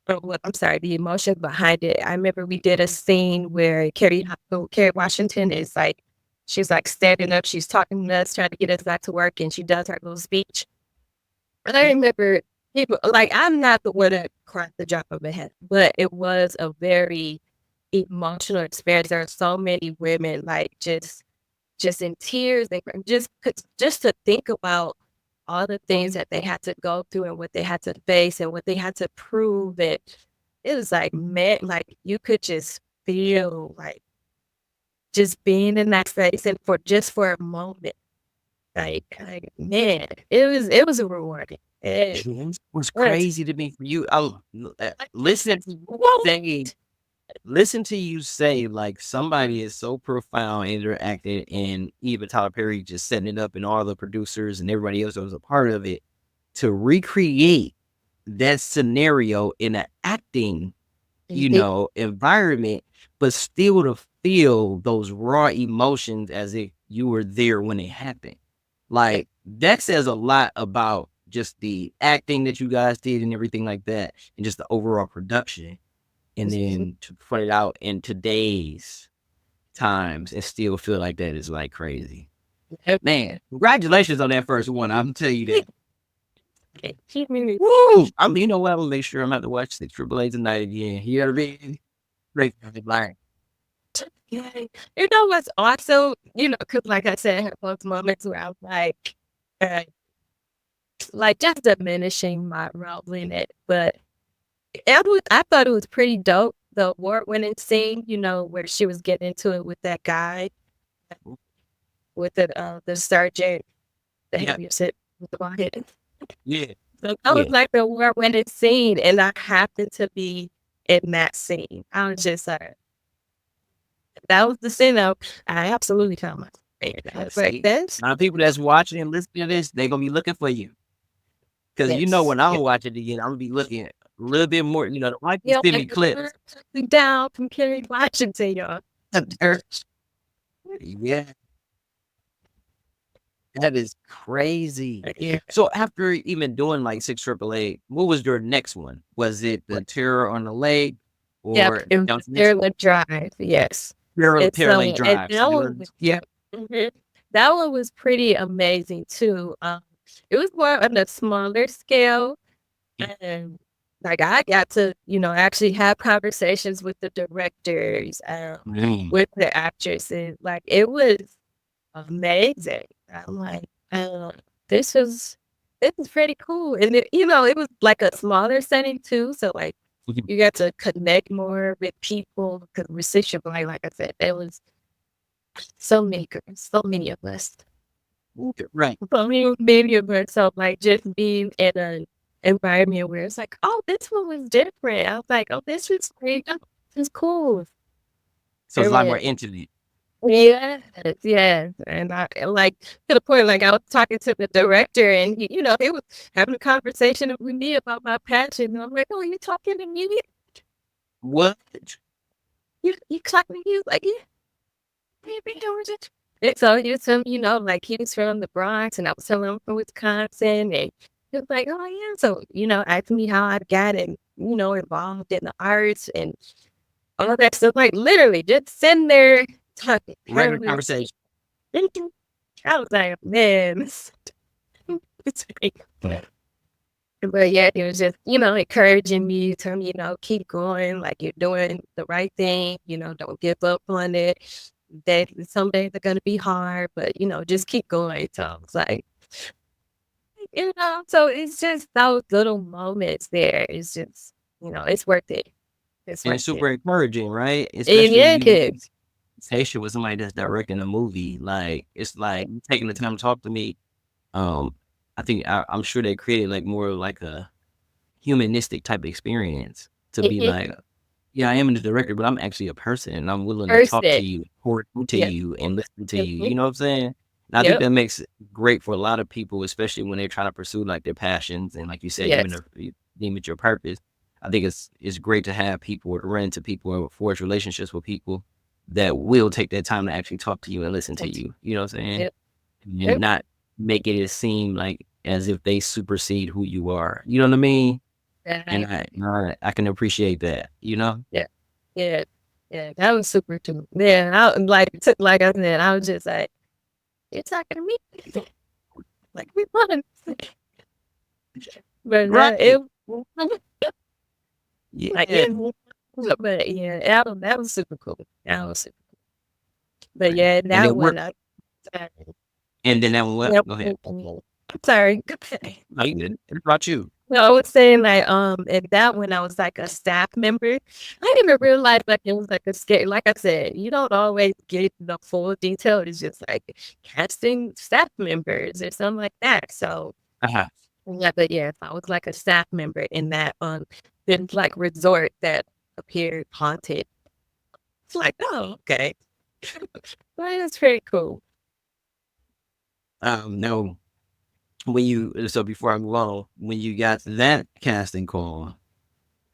the emotion behind it. I remember we did a scene where Kerry Washington is like, she's like standing up, she's talking to us, trying to get us back to work, and she does her little speech. And I remember people like, I'm not the one that cried the drop of a hat, but it was a very emotional experience. There are so many women like just in tears. They just to think about all the things that they had to go through and what they had to face and what they had to prove. That it was like, man, like you could just feel like just being in that space and for a moment. Like man, it was a rewarding. It was crazy to me for you. Listen to you say like somebody is so profound interacting, and even Tyler Perry just setting it up, and all the producers and everybody else that was a part of it to recreate that scenario in an acting, environment, but still to feel those raw emotions as if you were there when it happened. Like that says a lot about just the acting that you guys did and everything like that, and just the overall production. And then to put it out in today's times and still feel like that is like crazy. Man, congratulations on that first one. I'm tell you that. Woo! You know what? I'm gonna make sure I'm about to watch the AAA tonight again. You know what I mean? Great. Yeah. You know what's also, because like I said, I had those moments where I was like just diminishing my role in it. But I thought it was pretty dope. The award-winning scene, where she was getting into it with that guy, with the sergeant, the heaviest hit with the ball hit. Yeah. So that was like the award-winning scene, and I happened to be in that scene. I was just like, that was the sin of, I absolutely found my See, this. a lot of people that's watching and listening to this, they're gonna be looking for you. Cause you know Yes. when I'm watching it again, I'm gonna be looking a little bit more, the wife can You know, send me like clips. down from Kerry, Washington, y'all. Yeah, that is crazy. Yeah. So after even doing like 6 AAA, what was your next one? Was it the Terror on the Lake Yep, or it was Maryland Drive, yes. It's Terror Lake and Drive? that one was that one was pretty amazing too. It was more on a smaller scale, and like I got to, actually have conversations with the directors, with the actresses. Like it was amazing. I'm like, this was this is pretty cool. And it was like a smaller setting too. So like you got to connect more with people because we're sociable. Like I said, there was so many girls, so many of us. Right. So many of us. So like just being in an environment where it's like, oh, this one was different. I was like, oh, this was great. Oh, this is cool. So it's a lot more intimate. Yes, yes. And I like to the point, like I was talking to the director and he was having a conversation with me about my passion. And I'm like, oh, you talking to me? What? You talking to me? Like, yeah, you been doing it. And so he was telling me, like he was from the Bronx and I was telling him from Wisconsin. And he was like, oh yeah. So, asking me how I got involved in the arts and all that stuff. Like literally just sitting there talking. Regular conversation. I was like, man, it's fake. But yeah, it was just, encouraging me, telling me, keep going, like you're doing the right thing, don't give up on it. That some days are gonna be hard, but just keep going. So I was like, so it's just those little moments there. It's just, it's worth it. It's And worth it's super encouraging, right? it. Especially Yeah, you kids. patient with somebody that's directing a movie. Like it's like you taking the time to talk to me. I think I'm sure they created like more like a humanistic type experience to be like, yeah, I am the director, but I'm actually a person and I'm willing to talk to you, pour into Yeah. you, and listen to you. You know what I'm saying? And I think Yep. that makes it great for a lot of people, especially when they're trying to pursue like their passions and like you said, even Yes. if you deem it your purpose. I think it's great to have people or to run into people or forge relationships with people that will take that time to actually talk to you and listen to you. You know what I'm saying? Yep. And Yep. not make it seem like as if they supersede who you are. You know what I mean? And I can appreciate that, you know? Yeah. Yeah. Yeah. That was super too. Yeah. Like I said, I was just like, you're talking to me. Like we won. But Right. it Yeah. like but yeah, that was super cool. That was super cool. But yeah, And that then one and then that one what? Go ahead. sorry. No, you didn't. It brought you. No, I was saying like and that when I was like a staff member, I didn't realize like it was like a scare. Like I said, you don't always get the full detail. It's just like casting staff members or something like that. So Uh-huh. yeah, but yes, I was like a staff member in that this like resort that appeared haunted. It's like, oh, okay. Well, that's pretty cool. No. So before I move on, when you got that casting call,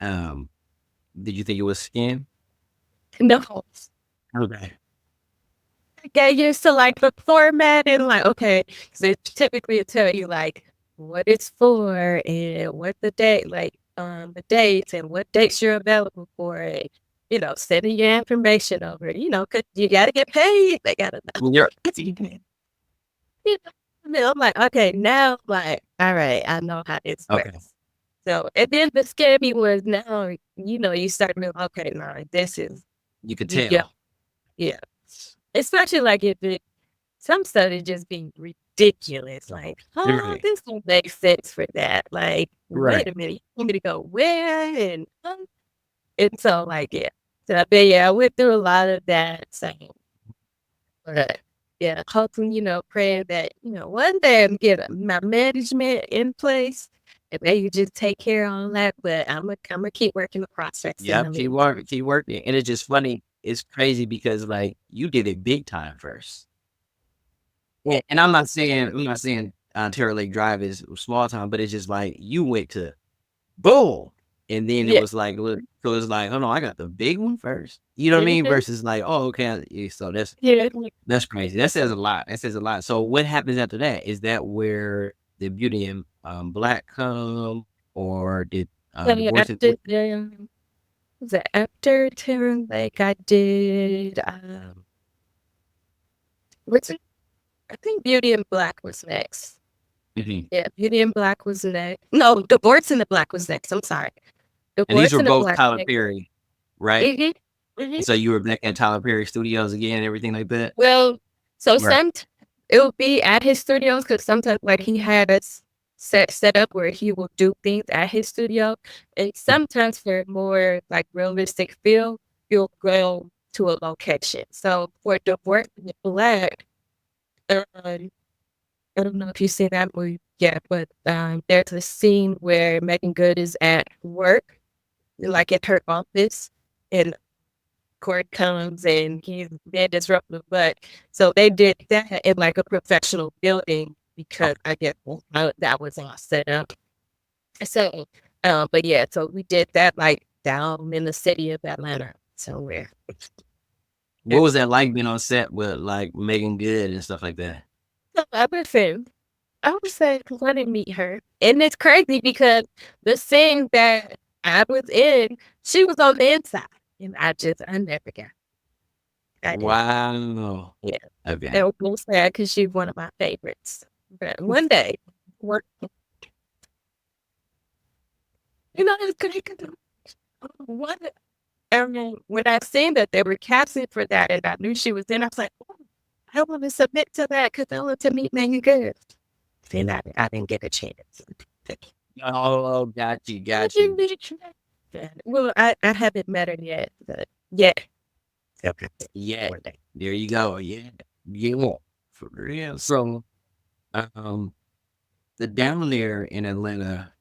did you think it was scam? No. Okay. Get used to like the format and like, okay, so it typically tell you like what it's for and what the date, like the dates and what dates you're available for it. Sending your information over, cause you gotta get paid. They gotta know. When you're I'm like, okay, now like, all right, I know how this okay. works. So and then the scary was now, you start to okay, no, this is You could yeah, tell. yeah. Especially like if some stuff is just being ridiculous. Like, oh, Right. this don't make sense for that. Like, Right. wait a minute, you want me to go where? And so like, yeah. So but yeah, I went through a lot of that. So but yeah, hoping, praying that, one day I'm get my management in place and they could just take care of all that. But I'm gonna keep working the process. Yep. Keep working. And it's just funny. it's crazy because like you did it big time first. Yeah, and I'm not saying Terror Lake Drive is small time, but it's just like you went to boom, and then it Yeah. was like, look, so it's like, hold on, I got the big one first. You know what I mean? Mhm. Versus like, oh, okay, yeah, so Yeah. that's crazy. That says a lot. That says a lot. So what happens after that? Is that where the Beauty and Black come, or did So the voices? after was it after Terror Lake, I did what's it? I think Beauty and Black was next. Mhm. Yeah, Beauty and Black was next. No, Divorce in the Black was next. I'm sorry. And these Divorce were in the both Black Tyler next. Perry, right? Mhm. Mhm. And so you were back at Tyler Perry Studios again and everything like that? Well, so Right. it would be at his studios because sometimes like he had us set up where he will do things at his studio, and sometimes for more like realistic feel, you'll go to a location. So for Divorce in the Black, um, I don't know if you see that movie yet, but there's a scene where Megan Good is at work, like at her office, and Court comes and he's being disruptive. But so they did that in like a professional building because I guess that was all set up. So, but yeah, so we did that like down in the city of Atlanta somewhere. What was that like being on set with like Megan Good and stuff like that? So I would say, let me meet her. And it's crazy because the scene that I was in, she was on the inside. And I never got. I did. Wow. Yeah. Okay. That was sad because she's one of my favorites. But one day, what it's crazy. One and when I seen that they were casting for that and I knew she was in, I was like, "Oh, I want to submit to that because I want to meet Megan Good." And I didn't get a chance. Oh, got you, got you. Well, I haven't met her yet, but yet. Okay. Yeah, One day. there you go. Yeah, yeah, for real. So, um, the down there in Atlanta,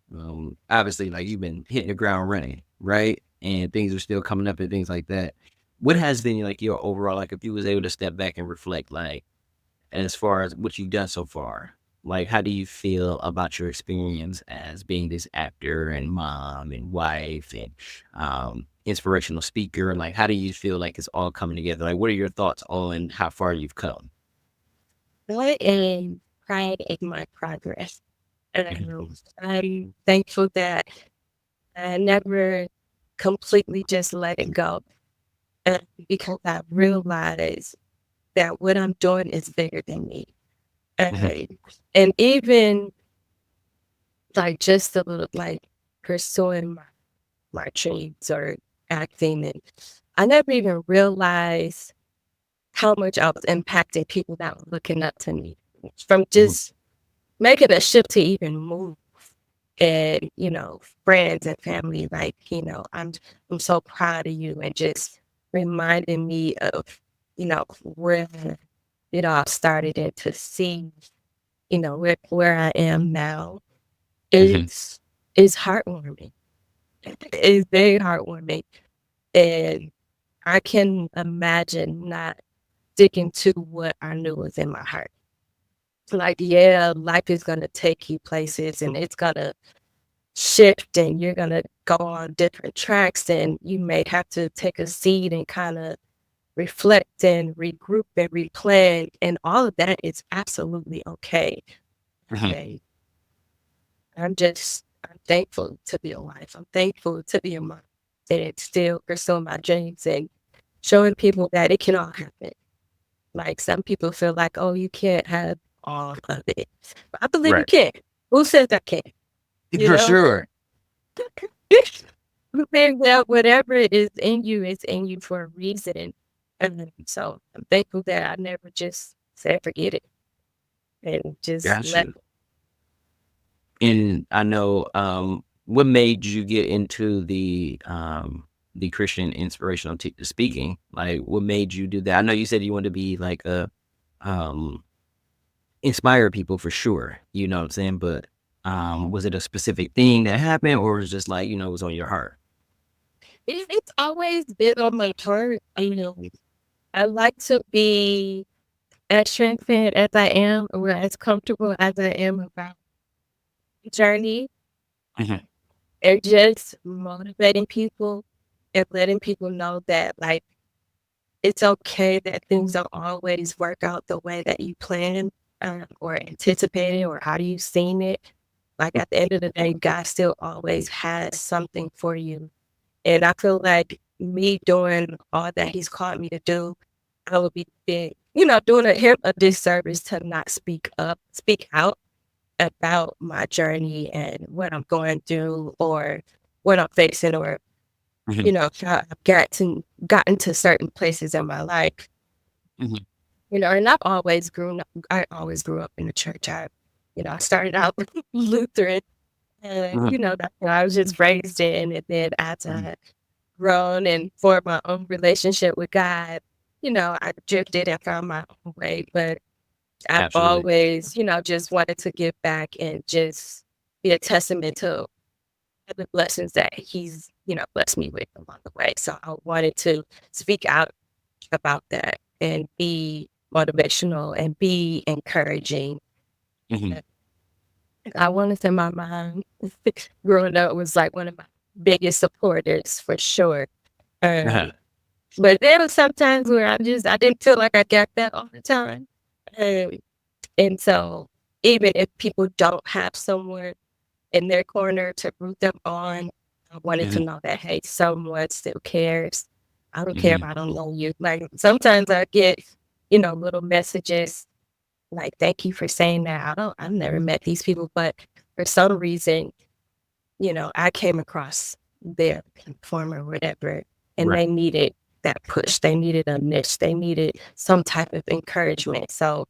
obviously, like you've been hitting the ground running, right? And things are still coming up and things like that. What has been like your overall, like if you was able to step back and reflect, like as far as what you've done so far, like how do you feel about your experience as being this actor and mom and wife and inspirational speaker? Like how do you feel like it's all coming together? Like what are your thoughts on how far you've come? I am proud of my progress. Mhm. And I'm thankful that I never completely just let it go because I realized that what I'm doing is bigger than me. Mhm. And, and even like just a little like pursuing my dreams or acting, and I never even realized how much I was impacting people that were looking up to me from Mhm. just making a shift to even move. And friends and family, like I'm so proud of you, and just reminding me of where I started, and to see where I am now Mhm. is heartwarming. It's very heartwarming, and I can imagine not sticking to what I knew was in my heart. Like, yeah, life is gonna take you places, and it's gonna shift, and you're gonna go on different tracks, and you may have to take a seat and kind of reflect and regroup and replan, and all of that is absolutely okay. Mhm. And I'm thankful to be alive. I'm thankful to be a mom and still pursuing my dreams and showing people that it can all happen. Like some people feel like, oh, you can't have all of it. But I believe you Right. can. Who says I can't? You For know? sure. Think that whatever is in you is in you for a reason. And so I'm thankful that I never just said forget it and just Got let you. And I know what made you get into the Christian inspirational speaking? Like what made you do that? I know you said you wanted to be like a um inspire people for sure, you know what I'm saying? But was it a specific thing that happened or was it just like, it was on your heart? It's always been on my heart. I like to be as transparent as I am, or as comfortable as I am about the journey, Mhm. and just motivating people and letting people know that, like, it's okay that things don't always work out the way that you planned, or anticipated, or how you seen it. Like, at the end of the day, God still always has something for you. And I feel like me doing all that He's called me to do, I would be doing him a disservice to not speak out about my journey and what I'm going through, or what I'm facing, or Mhm. how I've gotten to certain places in my life. Mhm. And I've always grown up. I always grew up in the church. I started out Lutheran, and Mhm. that's what I was just raised in. And then as Mhm. I grown and formed my own relationship with God, I drifted and found my own way. But I've Absolutely. always, just wanted to give back and just be a testament to the blessings that He's, blessed me with along the way. So I wanted to speak out about that and be motivational and be encouraging. Mhm. I want to say my mom growing up was like one of my biggest supporters for sure. Uh-huh. Um, but there was sometimes where I didn't feel like I got that all the time. Um, and so even if people don't have someone in their corner to root them on, I wanted to Mhm. know that, hey, someone still cares. I don't care if Mhm. I don't know you. Like, sometimes I get, little messages like, thank you for saying that. I've never met these people, but for some reason, I came across their platform or whatever, and Right. they needed that push. They needed a niche. They needed some type of encouragement. So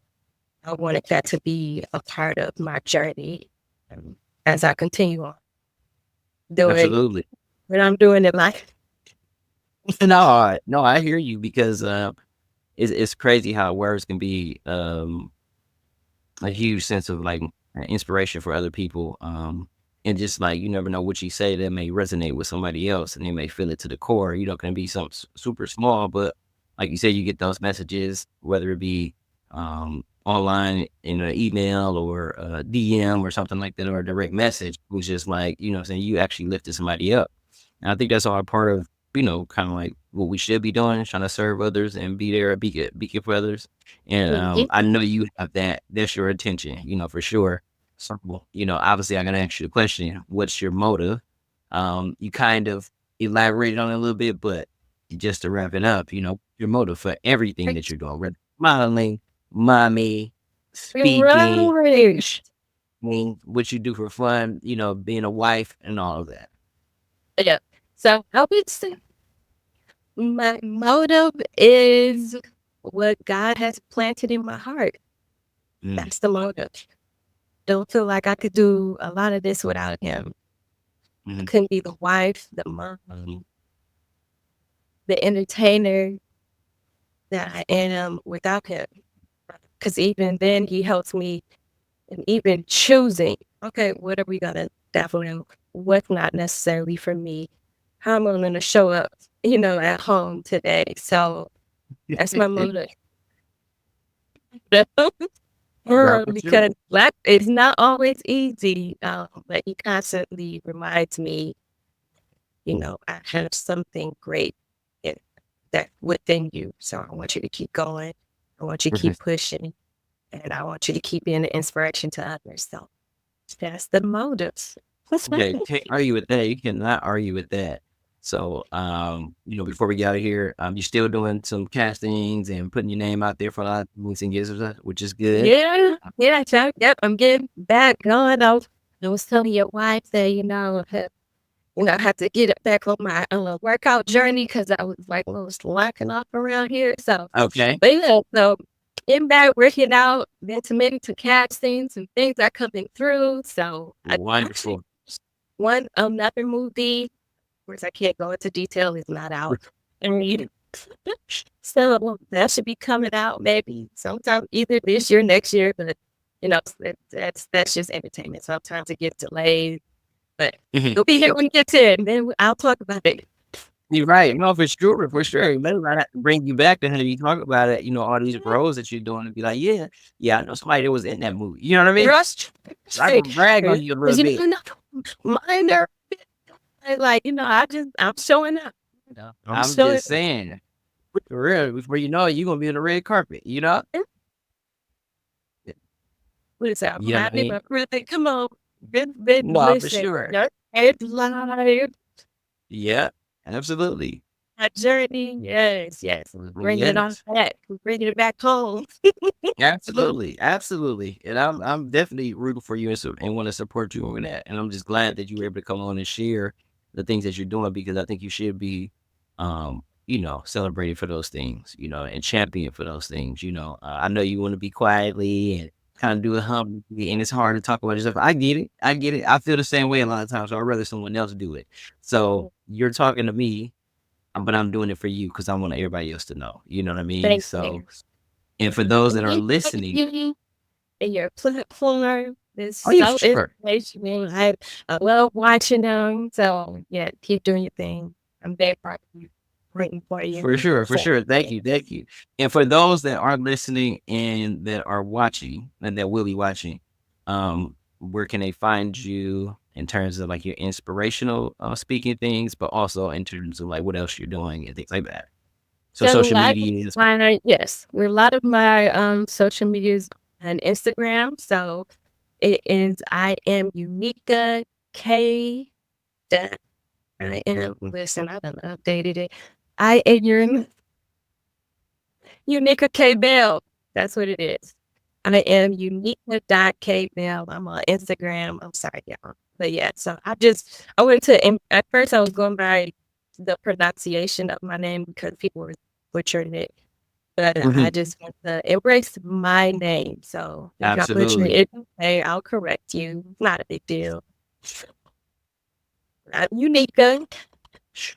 I wanted that to be a part of my journey, as I continue on doing Absolutely. what I'm doing in life. No, I hear you because it's crazy how words can be a huge sense of like inspiration for other people. And just like you never know what you say that may resonate with somebody else, and they may feel it to the core. Can be something super small, but like you said, you get those messages, whether it be online in an email or a DM or something like that, or a direct message, was just like saying you actually lifted somebody up. And I think that's all part of kind of like what we should be doing, trying to serve others and be there, beacon for others. And Mhm. I know you have that. That's your intention, for sure. So, obviously, I'm gonna ask you the question: what's your motive? You kind of elaborated on it a little bit, but just to wrap it up, your motive for everything that you're doing, whether modeling, mommy, speaking, Right. what you do for fun, being a wife and all of that. Yeah. So I would say my motive is what God has planted in my heart. Mm, That's the motive. Don't feel like I could do a lot of this without Him. I mhm, couldn't be the wife, the mom, the entertainer that I am without Him. Because even then, He helps me in even choosing, okay, what are we going to dabble in? What's not necessarily for me? How am I going to show up, at home today? So that's my motive. Right with you. Because life is not always easy, but He constantly reminds me, I have something great in, that within you. So I want you to keep going. I want you to Mhm. keep pushing, and I want you to keep being an inspiration to others. So that's the motives. Yeah, can't argue with that. You cannot argue with that. So, before we get out of here, you're still doing some castings and putting your name out there for a lot of movies and gigs, which is good. Yeah, yeah, so, yep, I'm getting back going. I was telling your wife that, I had to get it back on my workout journey because I was like a little slacking off around here. So, Okay. but yeah, so getting back, working out, then committing to castings and things are coming through. So I actually Wonderful. one another movie, of course I can't go into detail, is not out. And so that should be coming out maybe sometime either this year, next year. But that's just entertainment. Sometimes it gets delayed, but Mhm. it'll be here when it gets here, and then I'll talk about it. You're right. No, for sure, for sure. Maybe I have to bring you back to have you talk about it, all these roles that you're doing and be like, yeah, I know somebody that was in that movie. You know what I mean? Trust. So I can brag on you a little bit. Minor, like, I'm showing up. I'm just saying, for real, before you know it, you're gonna be on the red carpet, What is that? You know what I mean? Come on. No, for Listen. sure. It's live. Yeah, absolutely. A journey. Yes. Bringing it on Yes. back. Bringing it back home. Absolutely, absolutely. And I'm definitely rooting for you and want to support you on that. And I'm just glad that you were able to come on and share the things that you're doing because I think you should be celebrated for those things, and champion for those things. I know you want to be quietly and kind of do it humbly, and it's hard to talk about yourself. I get it. I get it. I feel the same way a lot of times. So I'd rather someone else do it. So you're talking to me, but I'm doing it for you because I want everybody else to know. You know what I mean? Thank So, you. and for those that are listening, You and your platform is yeah, so for sure. inspirational. I love watching them. So yeah, keep doing your thing. I'm very proud of you. Rooting for you. For sure, for sure. Thank you, thank you. And for those that are listening and that are watching and that will be watching, where can they find you in terms of like your inspirational speaking things, but also in terms of like what else you're doing and things like that? So social media is Yes, a lot of my social medias and Instagram. So it is I am Uniquica K. I am. Listen, I done updated it. I am Uniquica K Bell. That's what it is. I am Uniquica.K Bell. I'm on Instagram. I'm sorry, y'all. But yeah, so I went to, at first I was going by the pronunciation of my name because people were butchering it. But I just want to embrace my name. So if y'all butcher it, hey, I'll correct you. Not a big deal. Uniquica.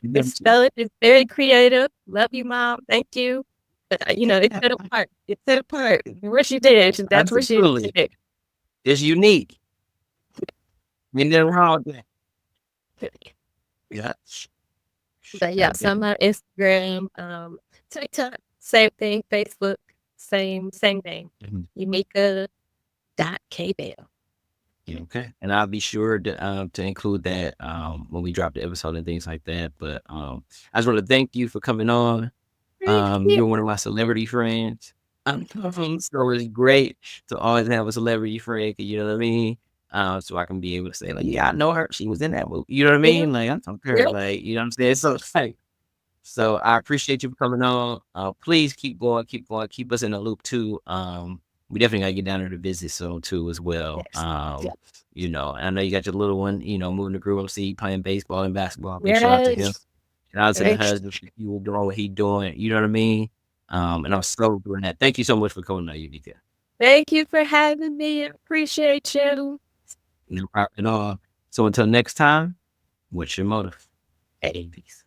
It's very creative. Love you, Mom. Thank you. It's set apart. It's set apart. What she did, that's what she did. It's unique. I mean, nothing wrong with that. Yeah. But yeah, so I'm on Instagram, TikTok, same thing, Facebook, same thing. Uniquica.kbell. Okay. And I'll be sure to include that when we drop the episode and things like that. But I just want to thank you for coming on. You're one of my celebrity friends. So it's great to always have a celebrity friend, you know what I mean? So I can be able to say, like, yeah, I know her. She was in that movie. You know what I mean? Like, I'm talking to her, like, you know what I'm saying? So it's like, so I appreciate you for coming on. Please keep going, keep us in the loop too. We definitely gotta get down there to visit soon too as well. And I know you got your little one, moving to Grove City, playing baseball and basketball. Big shout out to him. Shout out to the husband. You were doing what he doing. You know what I mean? And I'm so doing that. Thank you so much for coming on, Uniquica. Thank you for having me. I appreciate you. No problem at all. So until next time, what's your motive? Hey, peace.